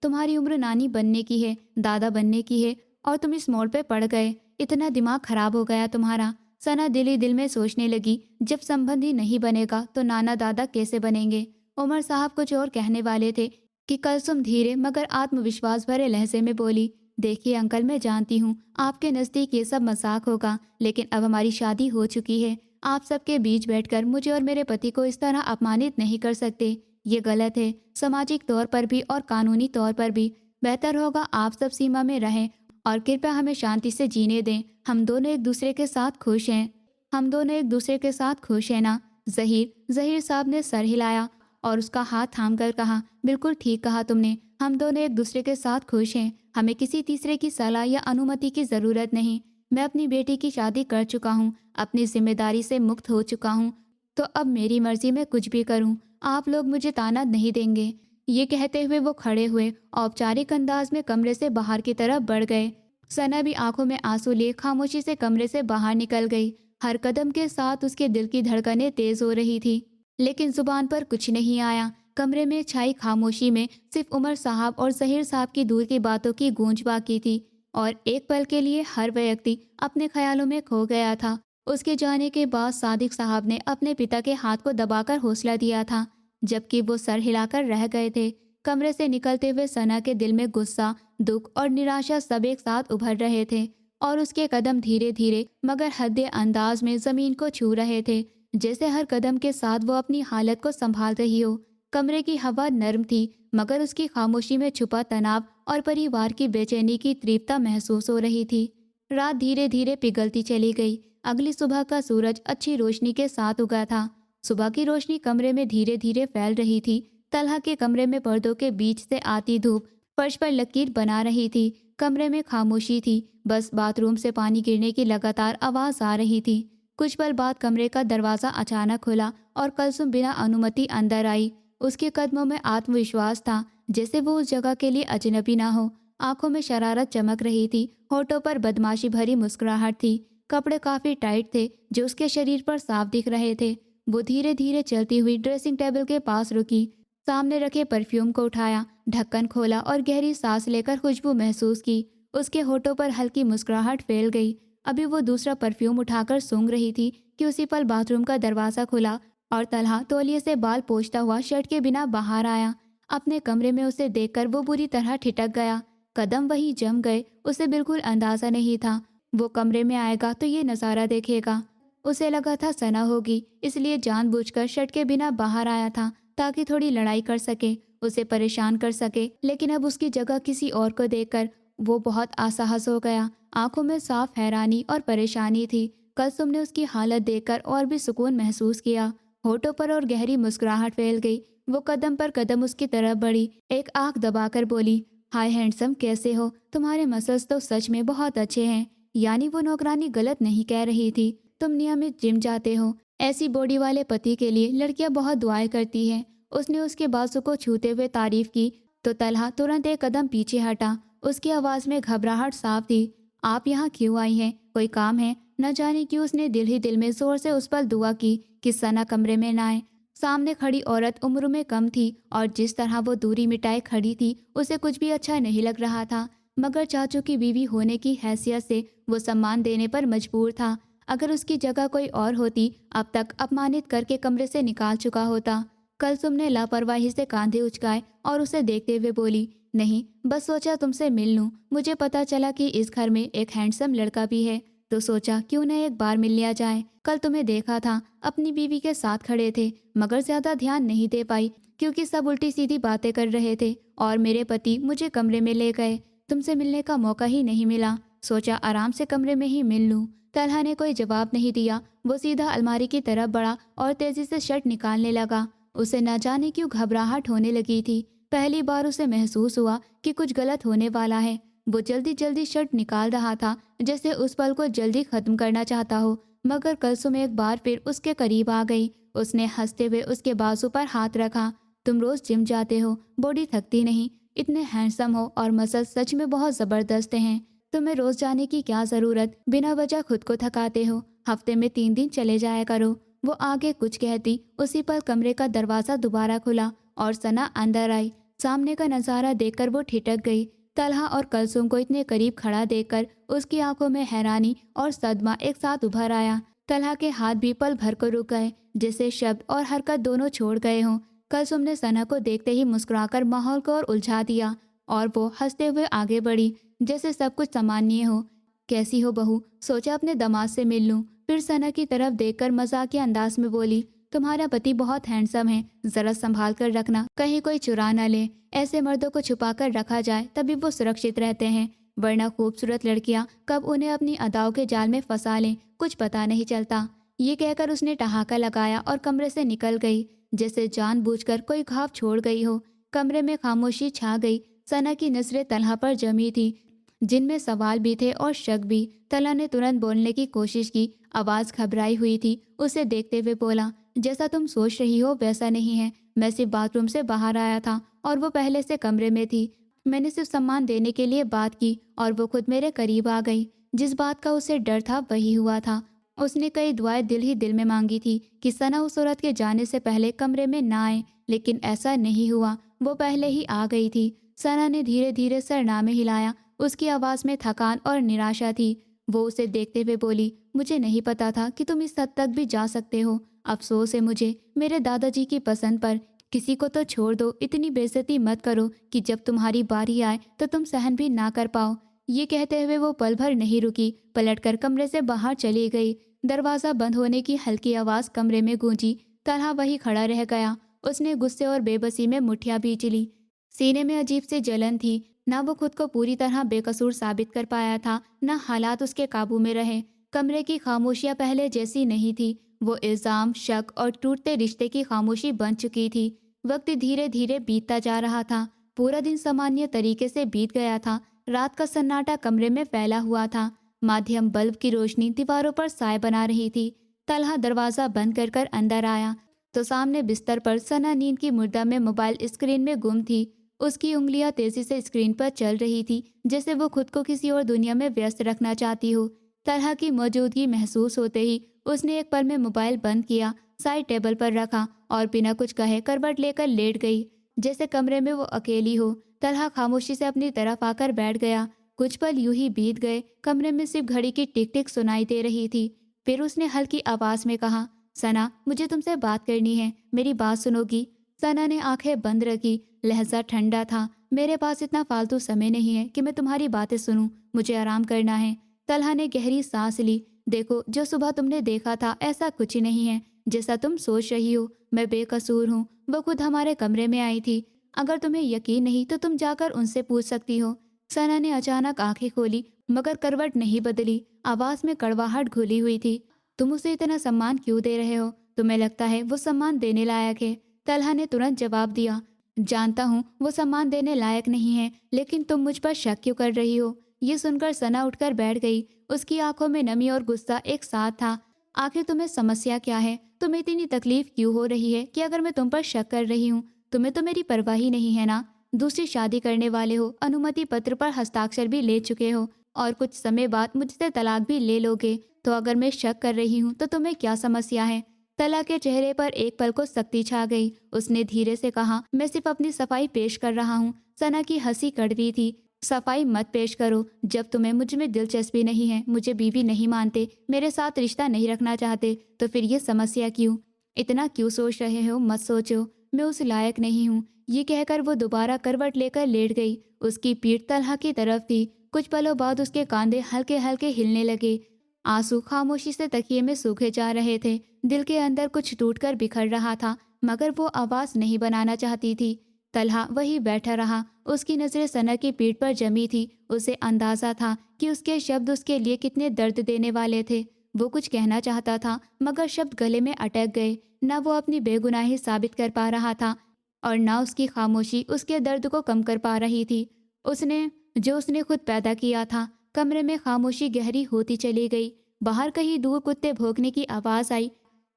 तुम्हारी उम्र नानी बनने की है, दादा बनने की है और तुम इस मोड़ पे पड़ गए, इतना दिमाग खराब हो गया तुम्हारा। सना दिल ही दिल में सोचने लगी, जब संबंधी नहीं बनेगा तो नाना दादा कैसे बनेंगे? उमर साहब कुछ और कहने वाले थे कि कलसुम धीरे मगर आत्मविश्वास भरे लहजे में बोली, देखिए अंकल, मैं जानती हूँ आपके नज़दीक ये सब मजाक होगा, लेकिन अब हमारी शादी हो चुकी है। आप सबके बीच बैठकर मुझे और मेरे पति को इस तरह अपमानित नहीं कर सकते, ये गलत है, सामाजिक तौर पर भी और कानूनी तौर पर भी। बेहतर होगा आप सब सीमा में रहें और कृपया हमें शांति से जीने दें। हम दोनों एक दूसरे के साथ खुश हैं। हम दोनों एक दूसरे के साथ खुश हैं ना? ज़हीर साहब ने सर हिलाया और उसका हाथ थाम कर कहा, बिल्कुल ठीक कहा तुमने। हम दोनों एक दूसरे के साथ खुश हैं। हमें किसी तीसरे की सलाह या अनुमति की ज़रूरत नहीं। मैं अपनी बेटी की शादी कर चुका हूँ, अपनी जिम्मेदारी से मुक्त हो चुका हूँ, तो अब मेरी मर्जी में कुछ भी करूँ। आप लोग मुझे ताना नहीं देंगे। ये कहते हुए वो खड़े हुए औपचारिक अंदाज में कमरे से बाहर की तरफ बढ़ गए। सना भी आंखों में आंसू लिए खामोशी से कमरे से बाहर निकल गई। हर कदम के साथ उसके दिल की धड़कनें तेज हो रही थी, लेकिन जुबान पर कुछ नहीं आया। कमरे में छाई खामोशी में सिर्फ उमर साहब और ज़हीर साहब की दूर की बातों की गूंज बाकी थी, और एक पल के लिए हर व्यक्ति अपने ख्यालों में खो गया था। उसके जाने के बाद सादिक साहब ने अपने पिता के हाथ को दबाकर हौसला दिया था, जबकि वो सर हिलाकर रह गए थे। कमरे से निकलते हुए सना के दिल में गुस्सा, दुख और निराशा सब एक साथ उभर रहे थे, और उसके कदम धीरे धीरे मगर हद्दे अंदाज में जमीन को छू रहे थे, जैसे हर कदम के साथ वो अपनी हालत को संभाल रही हो। कमरे की हवा नर्म थी, मगर उसकी खामोशी में छुपा तनाव और परिवार की बेचैनी की तीव्रता महसूस हो रही थी। रात धीरे धीरे पिघलती चली गई। अगली सुबह का सूरज अच्छी रोशनी के साथ उगा था। सुबह की रोशनी कमरे में धीरे धीरे फैल रही थी। तलहा के कमरे में पर्दों के बीच से आती धूप फर्श पर लकीर बना रही थी। कमरे में खामोशी थी, बस बाथरूम से पानी गिरने की लगातार आवाज आ रही थी। कुछ पल बाद कमरे का दरवाजा अचानक खुला और कलसुम बिना अनुमति अंदर आई। उसके कदमों में आत्मविश्वास था, जैसे वो उस जगह के लिए अजनबी ना हो। आंखों में शरारत चमक रही थी, होठों पर बदमाशी भरी मुस्कुराहट थी। कपड़े काफी टाइट थे, जो उसके शरीर पर साफ दिख रहे थे। वो धीरे धीरे चलती हुई ड्रेसिंग टेबल के पास रुकी, सामने रखे परफ्यूम को उठाया, ढक्कन खोला और गहरी सांस लेकर खुशबू महसूस की। उसके होठों पर हल्की मुस्कुराहट फैल गई। अभी वो दूसरा परफ्यूम उठाकर सूंघ रही थी कि उसी पल बाथरूम का दरवाजा खुला और तलहा तौलिए से बाल पोंछता हुआ शर्ट के बिना बाहर आया। अपने कमरे में उसे देखकर वो बुरी तरह ठिठक गया। कदम वहीं जम गए। उसे बिल्कुल अंदाजा नहीं था वो कमरे में आएगा तो ये नज़ारा देखेगा। उसे लगा था सना होगी, इसलिए जानबूझकर शर्ट के बिना बाहर आया था, ताकि थोड़ी लड़ाई कर सके, उसे परेशान कर सके। लेकिन अब उसकी जगह किसी और को देखकर वो बहुत असहज हो गया। आंखों में साफ हैरानी और परेशानी थी। कलसुम ने उसकी हालत देखकर और भी सुकून महसूस किया। होठों पर और गहरी मुस्कुराहट फैल गई। वो कदम पर कदम उसकी तरफ बढ़ी, एक आंख दबाकर बोली, हाय हैंडसम, कैसे हो? तुम्हारे मसल्स तो सच में बहुत अच्छे हैं। यानी वो नौकरानी गलत नहीं कह रही थी। तुम नियमित जिम जाते हो। ऐसी बॉडी वाले पति के लिए लड़कियां बहुत दुआएं करती हैं। उसने उसके बाजू को छूते हुए तारीफ की तो तलहा तुरंत एक कदम पीछे हटा। उसकी आवाज में घबराहट साफ थी। आप यहाँ क्यों आई हैं? कोई काम है? न जाने क्यों उसने दिल ही दिल में जोर से उस पर दुआ की कि सना कमरे में न आए। सामने खड़ी औरत उम्र में कम थी और जिस तरह वो दूरी मिटाए खड़ी थी उसे कुछ भी अच्छा नहीं लग रहा था, मगर चाचू की बीवी होने की हैसियत से वो सम्मान देने पर मजबूर था। अगर उसकी जगह कोई और होती अब तक अपमानित करके कमरे से निकाल चुका होता। कलसुम ने लापरवाही से कांधे उचकाए और उसे देखते हुए बोली, नहीं, बस सोचा तुमसे मिल लूं। मुझे पता चला कि इस घर में एक हैंडसम लड़का भी है, तो सोचा क्यों न एक बार मिल लिया जाए। कल तुम्हें देखा था, अपनी बीवी के साथ खड़े थे, मगर ज्यादा ध्यान नहीं दे पाई क्योंकि सब उल्टी सीधी बातें कर रहे थे और मेरे पति मुझे कमरे में ले गए। तुमसे मिलने का मौका ही नहीं मिला। सोचा आराम से कमरे में ही मिल लूं। तलहा ने कोई जवाब नहीं दिया। वो सीधा अलमारी की तरफ बढ़ा और तेजी से शर्ट निकालने लगा। उसे न जाने क्यों घबराहट होने लगी थी। पहली बार उसे महसूस हुआ कि कुछ गलत होने वाला है। वो जल्दी जल्दी शर्ट निकाल रहा था, जैसे उस पल को जल्दी खत्म करना चाहता हो, मगर कलसुम एक बार फिर उसके करीब आ गई। उसने हंसते हुए उसके बाजू पर हाथ रखा। तुम रोज जिम जाते हो, बॉडी थकती नहीं, इतने हैंडसम हो और मसल सच में बहुत जबरदस्त हैं। तुम्हें रोज जाने की क्या जरूरत? बिना वजह खुद को थकाते हो। हफ्ते में 3 दिन चले जाया करो। वो आगे कुछ कहती, उसी पल कमरे का दरवाजा दोबारा खुला और सना अंदर आई। सामने का नजारा देखकर वो ठिठक गई। तलहा और कलसुम को इतने करीब खड़ा देखकर उसकी आंखों में हैरानी और सदमा एक साथ उभर आया। तलहा के हाथ भी पल भर को रुक गए, जैसे शब्द और हरकत दोनों छोड़ गए हों। कलसुम ने सना को देखते ही मुस्कुराकर माहौल को और उलझा दिया और वो हंसते हुए आगे बढ़ी, जैसे सब कुछ सामान्य हो। कैसी हो बहू? सोचा अपने दामाद से मिल लूं। फिर सना की तरफ देखकर मजाकिया अंदाज में बोली, तुम्हारा पति बहुत हैंडसम है, जरा संभाल कर रखना, कहीं कोई चुरा न ले। ऐसे मर्दों को छुपा कर रखा जाए तभी वो सुरक्षित रहते हैं, वरना खूबसूरत लड़कियां कब उन्हें अपनी अदाओं के जाल में फंसा लें कुछ पता नहीं चलता। ये कहकर उसने ठहाका लगाया और कमरे से निकल गई, जैसे जानबूझकर कोई घाव छोड़ गई हो। कमरे में खामोशी छा गई। सना की नजरें तलहा पर जमी थी, जिनमें सवाल भी थे और शक भी। तलहा ने तुरंत बोलने की कोशिश की, आवाज़ घबराई हुई थी। उसे देखते हुए बोला, जैसा तुम सोच रही हो वैसा नहीं है। मैं सिर्फ बाथरूम से बाहर आया था और वो पहले से कमरे में थी। मैंने सिर्फ सम्मान देने के लिए बात की और वो खुद मेरे करीब आ गई। जिस बात का उसे डर था वही हुआ था। उसने कई दुआएं दिल ही दिल में मांगी थी कि सना उस औरत के जाने से पहले कमरे में ना आए, लेकिन ऐसा नहीं हुआ। वो पहले ही आ गई थी। सना ने धीरे धीरे सरनामे हिलाया। उसकी आवाज़ में थकान और निराशा थी। वो उसे देखते हुए बोली, मुझे नहीं पता था कि तुम इस हद तक भी जा सकते हो। अफसोस है मुझे मेरे दादाजी की पसंद पर। किसी को तो छोड़ दो, इतनी बेइज्जती मत करो कि जब तुम्हारी बारी आए तो तुम सहन भी ना कर पाओ। ये कहते हुए वो पल भर नहीं रुकी, पलटकर कमरे से बाहर चली गई। दरवाज़ा बंद होने की हल्की आवाज़ कमरे में गूंजी। तलहा वही खड़ा रह गया। उसने गुस्से और बेबसी में मुठ्ठियां बींच ली। सीने में अजीब सी जलन थी। ना वो खुद को पूरी तरह बेकसूर साबित कर पाया था, ना हालात उसके काबू में रहे। कमरे की खामोशियां पहले जैसी नहीं थी। वो इल्ज़ाम, शक और टूटते रिश्ते की खामोशी बन चुकी थी। वक्त धीरे धीरे बीतता जा रहा था। पूरा दिन सामान्य तरीके से बीत गया था। रात का सन्नाटा कमरे में फैला हुआ था। माध्यम बल्ब की रोशनी दीवारों पर साए बना रही थी। तलहा दरवाज़ा बंद कर अंदर आया तो सामने बिस्तर पर सना नींद की मुद्रा में मोबाइल स्क्रीन में गुम थी। उसकी उंगलियां तेजी से स्क्रीन पर चल रही थी, जैसे वो खुद को किसी और दुनिया में व्यस्त रखना चाहती हो। तलहा की मौजूदगी महसूस होते ही उसने एक पल में मोबाइल बंद किया, साइड टेबल पर रखा और बिना कुछ कहे करवट लेकर लेट गई, जैसे कमरे में वो अकेली हो। तलहा खामोशी से अपनी तरफ आकर बैठ गया। कुछ पल यूं ही बीत गए। कमरे में सिर्फ घड़ी की टिक टिक सुनाई दे रही थी। फिर उसने हल्की आवाज में कहा, सना, मुझे तुमसे बात करनी है, मेरी बात सुनोगी? सना ने आंखें बंद रखी। लहजा ठंडा था। मेरे पास इतना फालतू समय नहीं है कि मैं तुम्हारी बातें सुनूं, मुझे आराम करना है। तलहा ने गहरी सांस ली। देखो, जो सुबह तुमने देखा था ऐसा कुछ नहीं है जैसा तुम सोच रही हो। मैं बेकसूर हूँ। वो खुद हमारे कमरे में आई थी। अगर तुम्हें यकीन नहीं तो तुम जाकर उनसे पूछ सकती हो। सना ने अचानक आंखें खोली, मगर करवट नहीं बदली। आवाज में कड़वाहट घुली हुई थी। तुम उसे इतना सम्मान क्यों दे रहे हो? तुम्हें लगता है वो सम्मान देने लायक है? तलहा ने तुरंत जवाब दिया, जानता हूँ वो सम्मान देने लायक नहीं है, लेकिन तुम मुझ पर शक क्यों कर रही हो? ये सुनकर सना उठकर बैठ गई। उसकी आंखों में नमी और गुस्सा एक साथ था। आखिर तुम्हें समस्या क्या है? तुम्हें इतनी तकलीफ क्यों हो रही है कि अगर मैं तुम पर शक कर रही हूँ? तुम्हें तो मेरी परवाह ही नहीं है ना? दूसरी शादी करने वाले हो, अनुमति पत्र पर हस्ताक्षर भी ले चुके हो और कुछ समय बाद मुझसे तलाक भी ले लोगे। तो अगर मैं शक कर रही हूँ तो तुम्हें क्या समस्या है? तला के चेहरे पर एक पल को सख्ती छा गई। उसने धीरे से कहा, मैं सिर्फ अपनी सफाई पेश कर रहा हूँ। सना की हंसी कड़वी थी। सफाई मत पेश करो। जब तुम्हें मुझ में दिलचस्पी नहीं है, मुझे बीवी नहीं मानते, मेरे साथ रिश्ता नहीं रखना चाहते, तो फिर ये समस्या क्यों? इतना क्यों सोच रहे हो? मत सोचो, मैं उस लायक नहीं हूँ। ये कहकर वो दोबारा करवट लेकर लेट गई। उसकी पीठ तलहा की तरफ थी। कुछ पलों बाद उसके कांधे हल्के हल्के हिलने लगे। आंसू खामोशी से तकिए में सूखे जा रहे थे। दिल के अंदर कुछ टूटकर बिखर रहा था, मगर वो आवाज नहीं बनाना चाहती थी। तलहा वही बैठा रहा। उसकी नजरें सना की पीठ पर जमी थी। उसे अंदाजा था कि उसके शब्द उसके लिए कितने दर्द देने वाले थे। वो कुछ कहना चाहता था, मगर शब्द गले में अटक गए। न वो अपनी बेगुनाही साबित कर पा रहा था और न उसकी खामोशी उसके दर्द को कम कर पा रही थी। उसने खुद पैदा किया था। कमरे में खामोशी गहरी होती चली गई। बाहर कहीं दूर कुत्ते भौंकने की आवाज आई।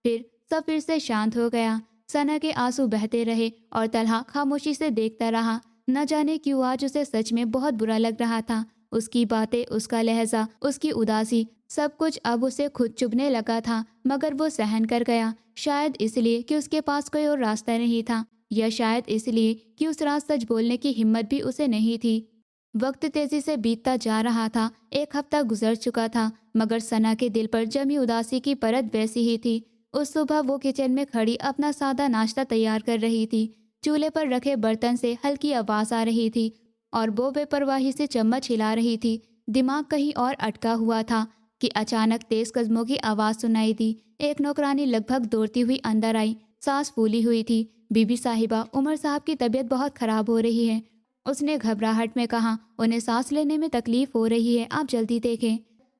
फिर से शांत हो गया। सना के आंसू बहते रहे और तलहा खामोशी से देखता रहा। न जाने क्यों आज उसे सच में बहुत बुरा लग रहा था। उसकी बातें, उसका लहजा, उसकी उदासी, सब कुछ अब उसे खुद चुभने लगा था, मगर वो सहन कर गया। शायद इसलिए कि उसके पास कोई और रास्ता नहीं था, या शायद इसलिए कि उस रात सच बोलने की हिम्मत भी उसे नहीं थी। वक्त तेजी से बीतता जा रहा था। एक हफ्ता गुजर चुका था, मगर सना के दिल पर जमी उदासी की परत वैसी ही थी। उस सुबह वो किचन में खड़ी अपना सादा नाश्ता तैयार कर रही थी। चूल्हे पर रखे बर्तन से हल्की आवाज आ रही थी और वो बेपरवाही से चम्मच हिला रही थी। दिमाग कहीं और अटका हुआ था कि अचानक तेज कदमों की आवाज सुनाई दी। एक नौकरानी लगभग दौड़ती हुई अंदर आई। सांस फूली हुई थी। बीबी साहिबा, उमर साहब की तबीयत बहुत खराब हो रही है। उसने घबराहट में कहा। उन्हें सांस लेने में तकलीफ हो रही है, आप जल्दी देखें।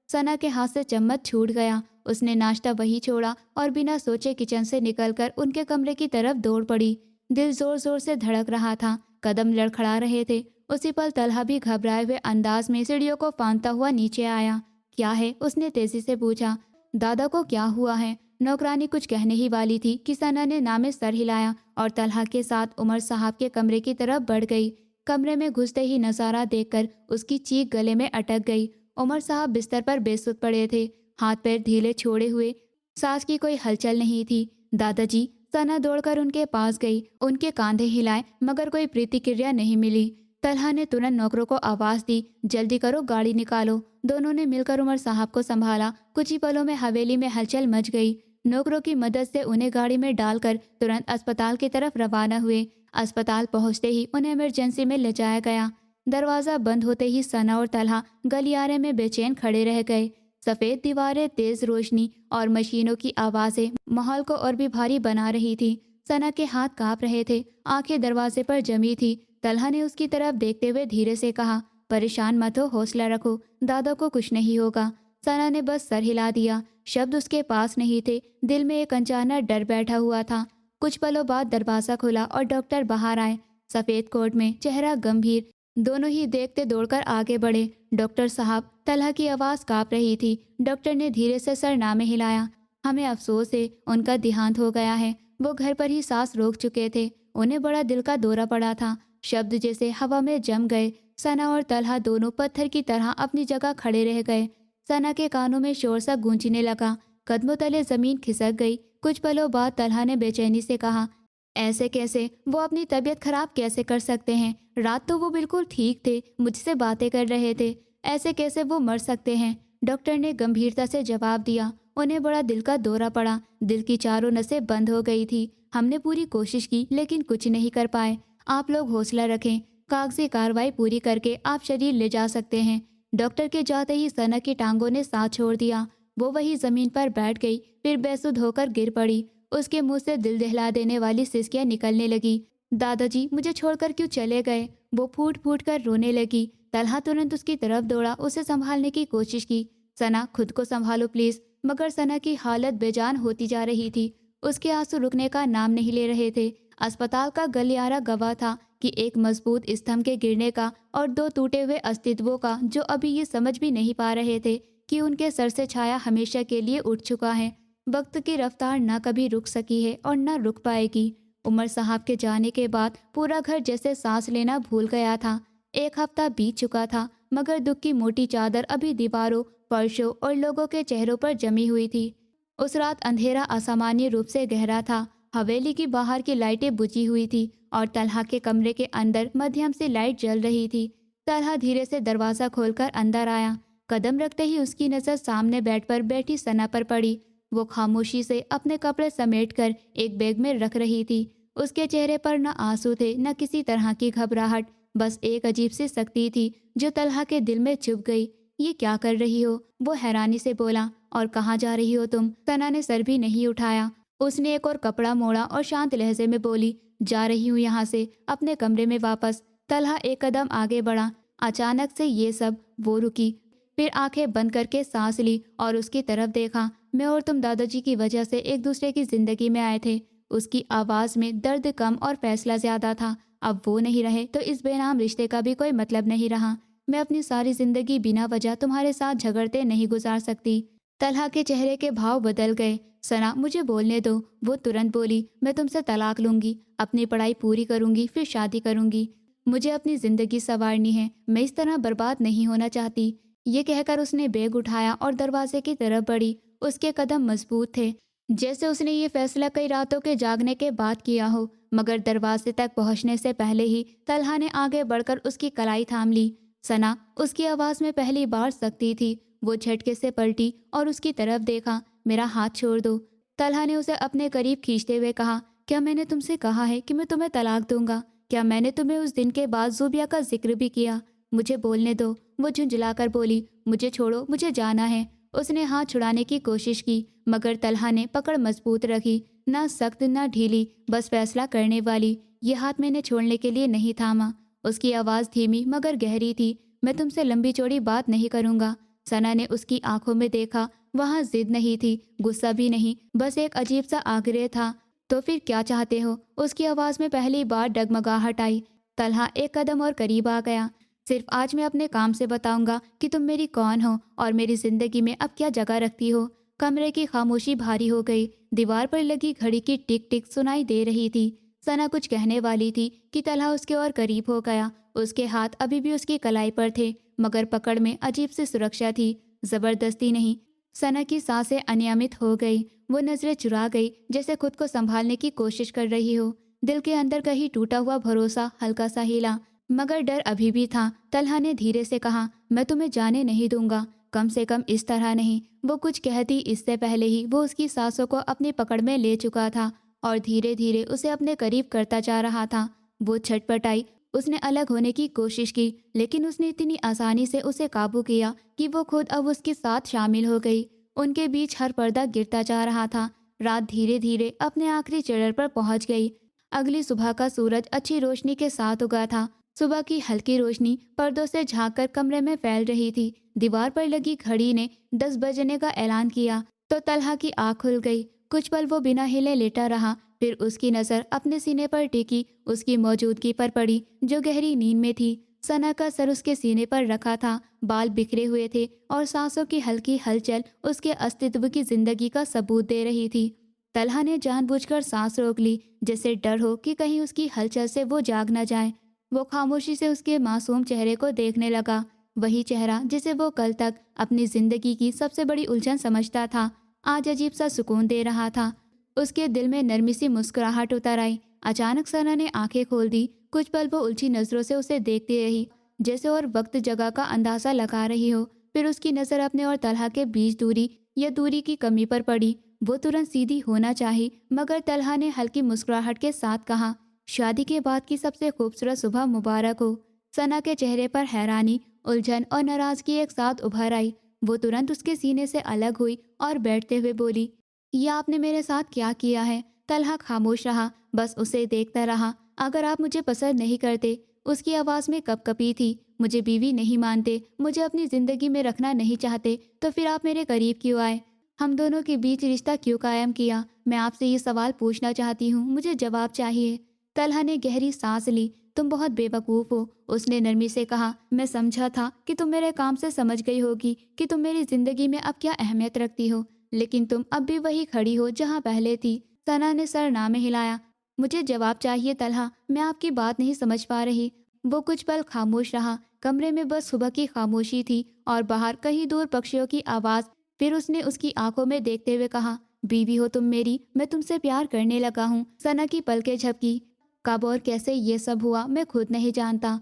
सना के हाथ से चम्मच छूट गया। उसने नाश्ता वहीं छोड़ा और बिना सोचे किचन से निकलकर उनके कमरे की तरफ दौड़ पड़ी। दिल जोर जोर से धड़क रहा था, कदम लड़खड़ा रहे थे। उसी पल तलहा भी घबराए हुए अंदाज में सीढ़ियों को फांदता हुआ नीचे आया। क्या है? उसने तेजी से पूछा। दादा को क्या हुआ है? नौकरानी कुछ कहने ही वाली थी कि सना ने ना में सर हिलाया और तलहा के साथ उमर साहब के कमरे की तरफ बढ़ गई। कमरे में घुसते ही नजारा देखकर उसकी चीख गले में अटक गई। उमर साहब बिस्तर पर बेसुध पड़े थे, हाथ पैर ढीले छोड़े हुए। सांस की कोई हलचल नहीं थी। दादाजी, सना दौड़कर उनके पास गई, उनके कांधे हिलाए मगर कोई प्रतिक्रिया नहीं मिली। तलहा ने तुरंत नौकरों को आवाज दी, जल्दी करो, गाड़ी निकालो। दोनों ने मिलकर उमर साहब को संभाला। कुछ ही पलों में हवेली में हलचल मच गई। नौकरों की मदद से उन्हें गाड़ी में डालकर तुरंत अस्पताल की तरफ रवाना हुए। अस्पताल पहुंचते ही उन्हें इमरजेंसी में ले जाया गया। दरवाजा बंद होते ही सना और तलहा गलियारे में बेचैन खड़े रह गए। सफेद दीवारें, तेज रोशनी और मशीनों की आवाजें माहौल को और भी भारी बना रही थी। सना के हाथ कांप रहे थे, आंखें दरवाजे पर जमी थी। तलहा ने उसकी तरफ देखते हुए धीरे से कहा, परेशान मत हो, हौसला रखो, दादा को कुछ नहीं होगा। सना ने बस सर हिला दिया। शब्द उसके पास नहीं थे। दिल में एक अनजाना डर बैठा हुआ था। कुछ पलों बाद दरवाजा खुला और डॉक्टर बाहर आए, सफेद कोट में, चेहरा गंभीर। दोनों ही देखते दौड़कर आगे बढ़े। डॉक्टर साहब, तलहा की आवाज़ कांप रही थी। डॉक्टर ने धीरे से सर ना में हिलाया। हमें अफसोस है, उनका देहांत हो गया है। वो घर पर ही सांस रोक चुके थे। उन्हें बड़ा दिल का दौरा पड़ा था। शब्द जैसे हवा में जम गए। सना और तलहा दोनों पत्थर की तरह अपनी जगह खड़े रह गए। सना के कानों में शोर सा गूंजने लगा। कदमों तले जमीन खिसक गई। कुछ पलों बाद तलहा ने बेचैनी से कहा, ऐसे कैसे? वो अपनी तबीयत खराब कैसे कर सकते हैं? रात तो वो बिल्कुल ठीक थे, मुझसे बातें कर रहे थे। ऐसे कैसे वो मर सकते हैं? डॉक्टर ने गंभीरता से जवाब दिया। उन्हें बड़ा दिल का दौरा पड़ा। दिल की चारों नसें बंद हो गई थी। हमने पूरी कोशिश की लेकिन कुछ नहीं कर पाए। आप लोग हौसला रखें, कागजी कार्रवाई पूरी करके आप शरीर ले जा सकते हैं। डॉक्टर के जाते ही सना की टांगों ने साथ छोड़ दिया। वो वही जमीन पर बैठ गई, फिर बेसुध होकर गिर पड़ी। उसके मुंह से दिल दहला देने वाली सिसकियां निकलने लगी। दादाजी, मुझे छोड़कर क्यों चले गए? वो फूट फूट कर रोने लगी। तलहा तुरंत उसकी तरफ दौड़ा, उसे संभालने की कोशिश की। सना, खुद को संभालो प्लीज। मगर सना की हालत बेजान होती जा रही थी। उसके आंसू रुकने का नाम नहीं ले रहे थे। अस्पताल का गलियारा गवाह था कि एक मजबूत स्तंभ के गिरने का और दो टूटे हुए अस्तित्वों का, जो अभी ये समझ भी नहीं पा रहे थे कि उनके सर से छाया हमेशा के लिए उठ चुका है। वक्त की रफ्तार न कभी रुक सकी है और न रुक पाएगी। उमर साहब के जाने के बाद पूरा घर जैसे सांस लेना भूल गया था। एक हफ्ता बीत चुका था मगर दुख की मोटी चादर अभी दीवारों, फर्शों और लोगों के चेहरों पर जमी हुई थी। उस रात अंधेरा असामान्य रूप से गहरा था। हवेली की बाहर की लाइटें बुझी हुई थी और तलहा के कमरे के अंदर मध्यम से लाइट जल रही थी। तलहा धीरे से दरवाजा खोलकर अंदर आया। कदम रखते ही उसकी नजर सामने बेड पर बैठी सना पर पड़ी। वो खामोशी से अपने कपड़े समेटकर एक बैग में रख रही थी। उसके चेहरे पर न आंसू थे, न किसी तरह की घबराहट, बस एक अजीब सी शक्ति थी जो तलहा के दिल में चुभ गई। ये क्या कर रही हो? वो हैरानी से बोला। और कहाँ जा रही हो तुम? सना ने सर भी नहीं उठाया। उसने एक और कपड़ा मोड़ा और शांत लहजे में बोली, जा रही हूँ यहाँ से, अपने कमरे में वापस। तलहा एक कदम आगे बढ़ा। अचानक से ये सब। वो रुकी, फिर आंखें बंद करके सांस ली और उसकी तरफ देखा। मैं और तुम दादाजी की वजह से एक दूसरे की जिंदगी में आए थे। उसकी आवाज़ में दर्द कम और फैसला ज्यादा था। अब वो नहीं रहे तो इस बेनाम रिश्ते का भी कोई मतलब नहीं रहा। मैं अपनी सारी जिंदगी बिना वजह तुम्हारे साथ झगड़ते नहीं गुजार सकती। तलहा के चेहरे के भाव बदल गए। सना, मुझे बोलने दो। वो तुरंत बोली, मैं तुमसे तलाक लूंगी, अपनी पढ़ाई पूरी करूंगी, फिर शादी करूंगी। मुझे अपनी जिंदगी संवारनी है, मैं इस तरह बर्बाद नहीं होना चाहती। ये कहकर उसने बैग उठाया और दरवाजे की तरफ बढ़ी। उसके कदम मजबूत थे, जैसे उसने ये फैसला कई रातों के जागने के बाद किया हो। मगर दरवाजे तक पहुंचने से पहले ही तलहा ने आगे बढ़कर उसकी कलाई थाम ली। सना, उसकी आवाज में पहली बार सख्ती थी। वो झटके से पलटी और उसकी तरफ देखा। मेरा हाथ छोड़ दो। तलहा ने उसे अपने करीब खींचते हुए कहा, क्या मैंने तुमसे कहा है कि मैं तुम्हें तलाक दूंगा? क्या मैंने तुम्हें उस दिन के बाद जुबिया का जिक्र भी किया? मुझे बोलने दो। वो झुंझलाकर बोली, मुझे छोड़ो, मुझे जाना है। उसने हाथ छुड़ाने की कोशिश की मगर तलहा ने पकड़ मजबूत रखी, ना सख्त ना ढीली, बस फैसला करने वाली। ये हाथ मैंने छोड़ने के लिए नहीं थामा। उसकी आवाज़ धीमी मगर गहरी थी। मैं तुमसे लंबी चौड़ी बात नहीं करूँगा। सना ने उसकी आंखों में देखा। वहाँ जिद नहीं थी, गुस्सा भी नहीं, बस एक अजीब सा आग्रह था। तो फिर क्या चाहते हो? उसकी आवाज़ में पहली बार डगमगाहट आई। तल्हा एक कदम और करीब आ गया। सिर्फ आज मैं अपने काम से बताऊंगा कि तुम मेरी कौन हो और मेरी जिंदगी में अब क्या जगह रखती हो। कमरे की खामोशी भारी हो गई। दीवार पर लगी घड़ी की टिक टिक सुनाई दे रही थी। सना कुछ कहने वाली थी कि तल्हा उसके और करीब हो गया। उसके हाथ अभी भी उसकी कलाई पर थे, मगर पकड़ में अजीब सी सुरक्षा थी, जबरदस्ती नहीं। सना की सांसें अनियमित हो गई। वो नजरें चुरा गई, जैसे खुद को संभालने की कोशिश कर रही हो। दिल के अंदर कहीं टूटा हुआ भरोसा हल्का सा हिला, मगर डर अभी भी था। तल्हा ने धीरे से कहा, मैं तुम्हें जाने नहीं दूंगा, कम से कम इस तरह नहीं। वो कुछ कहती इससे पहले ही वो उसकी सांसों को अपनी पकड़ में ले चुका था और धीरे धीरे उसे अपने करीब करता जा रहा था। वो छटपटाई। उसने अलग होने की कोशिश की, लेकिन उसने इतनी आसानी से उसे काबू किया कि वो खुद अब उसके साथ शामिल हो गई। उनके बीच हर पर्दा गिरता जा रहा था। रात धीरे धीरे अपने आखिरी चरण पर पहुंच गई। अगली सुबह का सूरज अच्छी रोशनी के साथ उगा था। सुबह की हल्की रोशनी पर्दों से झांककर कमरे में फैल रही थी। दीवार पर लगी घड़ी ने 10 बजने का ऐलान किया तो तल्हा की आँख खुल गई। कुछ पल वो बिना हिले लेटा रहा, फिर उसकी नज़र अपने सीने पर टिकी, उसकी मौजूदगी पर पड़ी जो गहरी नींद में थी। सना का सर उसके सीने पर रखा था, बाल बिखरे हुए थे और सांसों की हल्की हलचल उसके अस्तित्व की जिंदगी का सबूत दे रही थी। तल्हा ने जानबूझकर सांस रोक ली, जैसे डर हो कि कहीं उसकी हलचल से वो जाग न जाए। वो खामोशी से उसके मासूम चेहरे को देखने लगा, वही चेहरा जिसे वो कल तक अपनी जिंदगी की सबसे बड़ी उलझन समझता था, आज अजीब सा सुकून दे रहा था। उसके दिल में नरमी सी मुस्कुराहट उतर आई। अचानक सना ने आंखें खोल दी। कुछ पल वो उलझी नजरों से उसे देखती रही, जैसे और वक्त जगह का अंदाजा लगा रही हो। फिर उसकी नज़र अपने और तल्हा के बीच दूरी या दूरी की कमी पर पड़ी। वो तुरंत सीधी होना चाही, मगर तल्हा ने हल्की मुस्कुराहट के साथ कहा, शादी के बाद की सबसे खूबसूरत सुबह मुबारक हो। सना के चेहरे पर हैरानी, उलझन और नाराजगी एक साथ उभर आई। वो तुरंत उसके सीने से अलग हुई और बैठते हुए बोली, ये आपने मेरे साथ क्या किया है? तल्हा खामोश रहा, बस उसे देखता रहा। अगर आप मुझे पसंद नहीं करते, उसकी आवाज़ में कपकपी थी, मुझे बीवी नहीं मानते, मुझे अपनी ज़िंदगी में रखना नहीं चाहते, तो फिर आप मेरे करीब क्यों आए? हम दोनों के बीच रिश्ता क्यों कायम किया? मैं आपसे ये सवाल पूछना चाहती हूँ, मुझे जवाब चाहिए। तल्हा ने गहरी सांस ली। तुम बहुत बेवकूफ़ हो, उसने नरमी से कहा। मैं समझा था कि तुम मेरे काम से समझ गई होगी कि तुम मेरी ज़िंदगी में अब क्या अहमियत रखती हो, लेकिन तुम अब भी वही खड़ी हो जहाँ पहले थी। सना ने सर ना में हिलाया। मुझे जवाब चाहिए तल्हा, मैं आपकी बात नहीं समझ पा रही। वो कुछ पल खामोश रहा। कमरे में बस सुबह की खामोशी थी और बाहर कहीं दूर पक्षियों की आवाज़। फिर उसने उसकी आंखों में देखते हुए कहा, बीवी हो तुम मेरी, मैं तुमसे प्यार करने लगा हूँ। सना की पलकें झपकी। कब और कैसे ये सब हुआ मैं खुद नहीं जानता,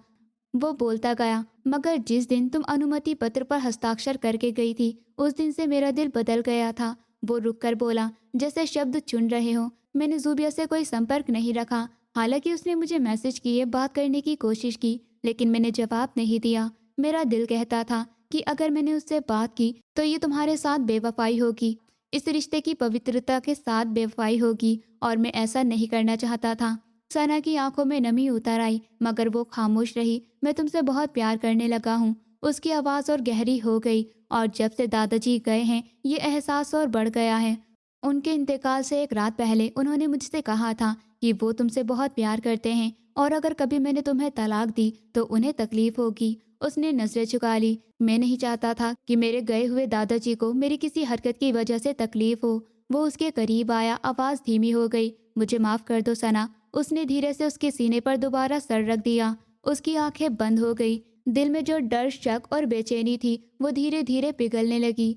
वो बोलता गया, मगर जिस दिन तुम अनुमति पत्र पर हस्ताक्षर करके गई थी, उस दिन से मेरा दिल बदल गया था। वो रुककर बोला, जैसे शब्द चुन रहे हो। मैंने जूबिया से कोई संपर्क नहीं रखा। हालांकि उसने मुझे मैसेज किए, बात करने की कोशिश की, लेकिन मैंने जवाब नहीं दिया। मेरा दिल कहता था कि अगर मैंने उससे बात की तो ये तुम्हारे साथ बेवफाई होगी, इस रिश्ते की पवित्रता के साथ बेवफाई होगी, और मैं ऐसा नहीं करना चाहता था। सना की आंखों में नमी उतर आई, मगर वो खामोश रही। मैं तुमसे बहुत प्यार करने लगा हूँ। उसकी आवाज़ और गहरी हो गई, और जब से दादाजी गए हैं ये एहसास और बढ़ गया है। उनके इंतकाल से एक रात पहले उन्होंने मुझसे कहा था कि वो तुमसे बहुत प्यार करते हैं और अगर कभी मैंने तुम्हें तलाक दी तो उन्हें तकलीफ होगी। उसने नजरें झुका ली। मैं नहीं चाहता था कि मेरे गए हुए दादाजी को मेरी किसी हरकत की वजह से तकलीफ हो। वो उसके करीब आया, आवाज़ धीमी हो गई। मुझे माफ़ कर दो सना। उसने धीरे से उसके सीने पर दोबारा सर रख दिया। उसकी आंखें बंद हो गई। दिल में जो डर, शक और बेचैनी थी वो धीरे धीरे पिघलने लगी।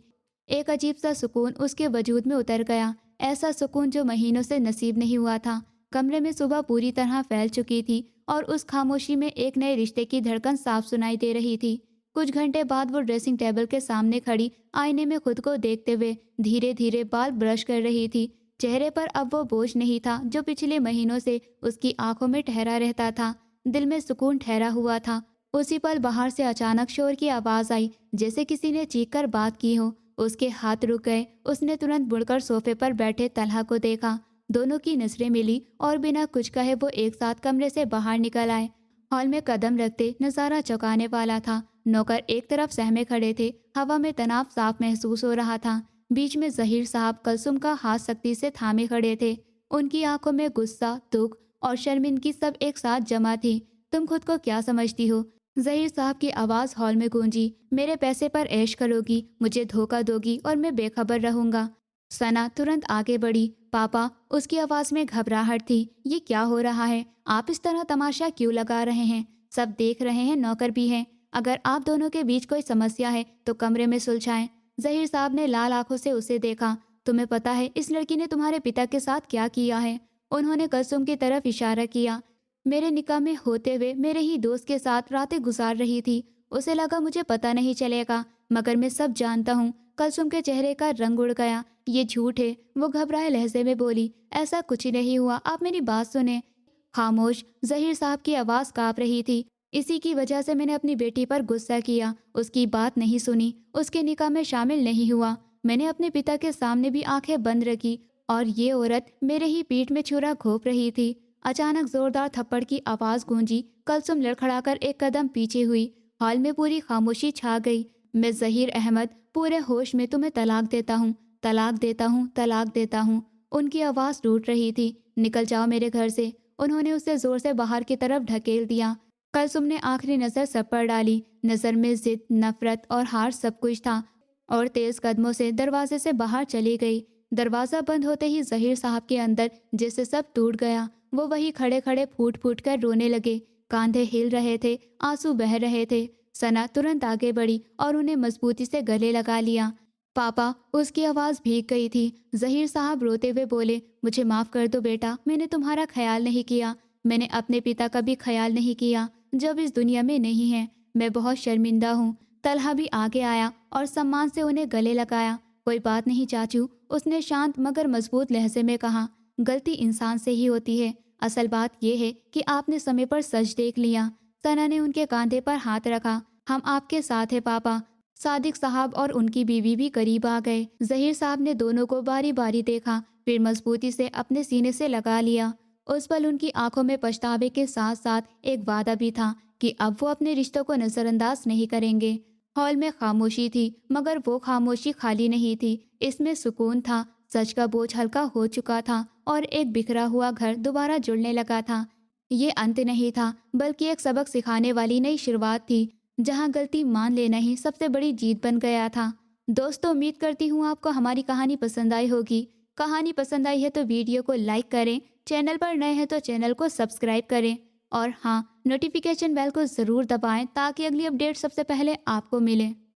एक अजीब सा सुकून उसके वजूद में उतर गया, ऐसा सुकून जो महीनों से नसीब नहीं हुआ था। कमरे में सुबह पूरी तरह फैल चुकी थी और उस खामोशी में एक नए रिश्ते की धड़कन साफ सुनाई दे रही थी। कुछ घंटे बाद वो ड्रेसिंग टेबल के सामने खड़ी आईने में खुद को देखते हुए धीरे धीरे बाल ब्रश कर रही थी। चेहरे पर अब वो बोझ नहीं था जो पिछले महीनों से उसकी आंखों में ठहरा रहता था। दिल में सुकून ठहरा हुआ था। उसी पल बाहर से अचानक शोर की आवाज़ आई, जैसे किसी ने चीख कर बात की हो। उसके हाथ रुक गए। उसने तुरंत मुड़कर सोफे पर बैठे तल्हा को देखा। दोनों की नजरें मिली और बिना कुछ कहे वो एक साथ कमरे से बाहर निकल आए। हॉल में कदम रखते नजारा चौंकाने वाला था। नौकर एक तरफ सहमे खड़े थे, हवा में तनाव साफ महसूस हो रहा था। बीच में जहीर साहब कलसुम का हाथ सख्ती से थामे खड़े थे। उनकी आंखों में गुस्सा, दुख और शर्मिंदगी सब एक साथ जमा थी। तुम खुद को क्या समझती हो? जहीर साहब की आवाज़ हॉल में गूंजी। मेरे पैसे पर ऐश करोगी, मुझे धोखा दोगी और मैं बेखबर रहूंगा। सना तुरंत आगे बढ़ी। पापा, उसकी आवाज़ में घबराहट थी। ये क्या हो रहा है? आप इस तरह तमाशा क्यों लगा रहे हैं? सब देख रहे हैं, नौकर भी हैं। अगर आप दोनों के बीच कोई समस्या है तो कमरे में सुलझाएं। जहीर साहब ने लाल आंखों से उसे देखा। तुम्हें पता है इस लड़की ने तुम्हारे पिता के साथ क्या किया है? उन्होंने कुलसुम की तरफ इशारा किया। मेरे निकाह में होते हुए मेरे ही दोस्त के साथ रातें गुजार रही थी। उसे लगा मुझे पता नहीं चलेगा, मगर मैं सब जानता हूँ। कुलसुम के चेहरे का रंग उड़ गया। ये झूठ है, वो घबराए लहजे में बोली। ऐसा कुछ ही नहीं हुआ, आप मेरी बात सुने। खामोश। जहीर साहब की आवाज़ काँप रही थी। इसी की वजह से मैंने अपनी बेटी पर गुस्सा किया, उसकी बात नहीं सुनी, उसके निकाह में शामिल नहीं हुआ। मैंने अपने पिता के सामने भी आंखें बंद रखी और ये औरत मेरे ही पीठ में छुरा घोंप रही थी। अचानक जोरदार थप्पड़ की आवाज़ गूंजी। कुलसुम लड़खड़ाकर एक कदम पीछे हुई। हॉल में पूरी खामोशी छा गई। मैं जहीर अहमद पूरे होश में तुम्हें तलाक देता हूँ, तलाक देता हूँ, तलाक देता हूँ। उनकी आवाज़ टूट रही थी। निकल जाओ मेरे घर से। उन्होंने उसे जोर से बाहर की तरफ ढकेल दिया। कुलसुम ने आखिरी नज़र सब पर डाली। नज़र में जिद, नफरत और हार सब कुछ था, और तेज कदमों से दरवाजे से बाहर चली गई। दरवाज़ा बंद होते ही जहीर साहब के अंदर जैसे सब टूट गया। वो वही खड़े खड़े फूट फूट कर रोने लगे। कांधे हिल रहे थे, आंसू बह रहे थे। सना तुरंत आगे बढ़ी और उन्हें मजबूती से गले लगा लिया। पापा, उसकी आवाज़ भीग गई थी। जहीर साहब रोते हुए बोले, मुझे माफ़ कर दो बेटा, मैंने तुम्हारा ख्याल नहीं किया। मैंने अपने पिता का भी ख्याल नहीं किया, जब इस दुनिया में नहीं है। मैं बहुत शर्मिंदा हूँ। तलहा भी आगे आया और सम्मान से उन्हें गले लगाया। कोई बात नहीं चाचू, उसने शांत मगर मजबूत लहजे में कहा। गलती इंसान से ही होती है। असल बात यह है कि आपने समय पर सच देख लिया। सना ने उनके कंधे पर हाथ रखा। हम आपके साथ हैं पापा। सादिक साहब और उनकी बीवी भी करीब आ गए। जहीर साहब ने दोनों को बारी बारी देखा, फिर मजबूती से अपने सीने से लगा लिया। उस पल उनकी आंखों में पछतावे के साथ साथ एक वादा भी था कि अब वो अपने रिश्तों को नजरअंदाज नहीं करेंगे। हॉल में खामोशी थी, मगर वो खामोशी खाली नहीं थी, इसमें सुकून था। सच का बोझ हल्का हो चुका था और एक बिखरा हुआ घर दोबारा जुड़ने लगा था। ये अंत नहीं था, बल्कि एक सबक सिखाने वाली नई शुरुआत थी, जहां गलती मान लेना ही सबसे बड़ी जीत बन गया था। दोस्तों, उम्मीद करती हूँ आपको हमारी कहानी पसंद आई होगी। कहानी पसंद आई है तो वीडियो को लाइक करें, चैनल पर नए हैं तो चैनल को सब्सक्राइब करें, और हाँ, नोटिफिकेशन बेल को ज़रूर दबाएं ताकि अगली अपडेट सबसे पहले आपको मिले।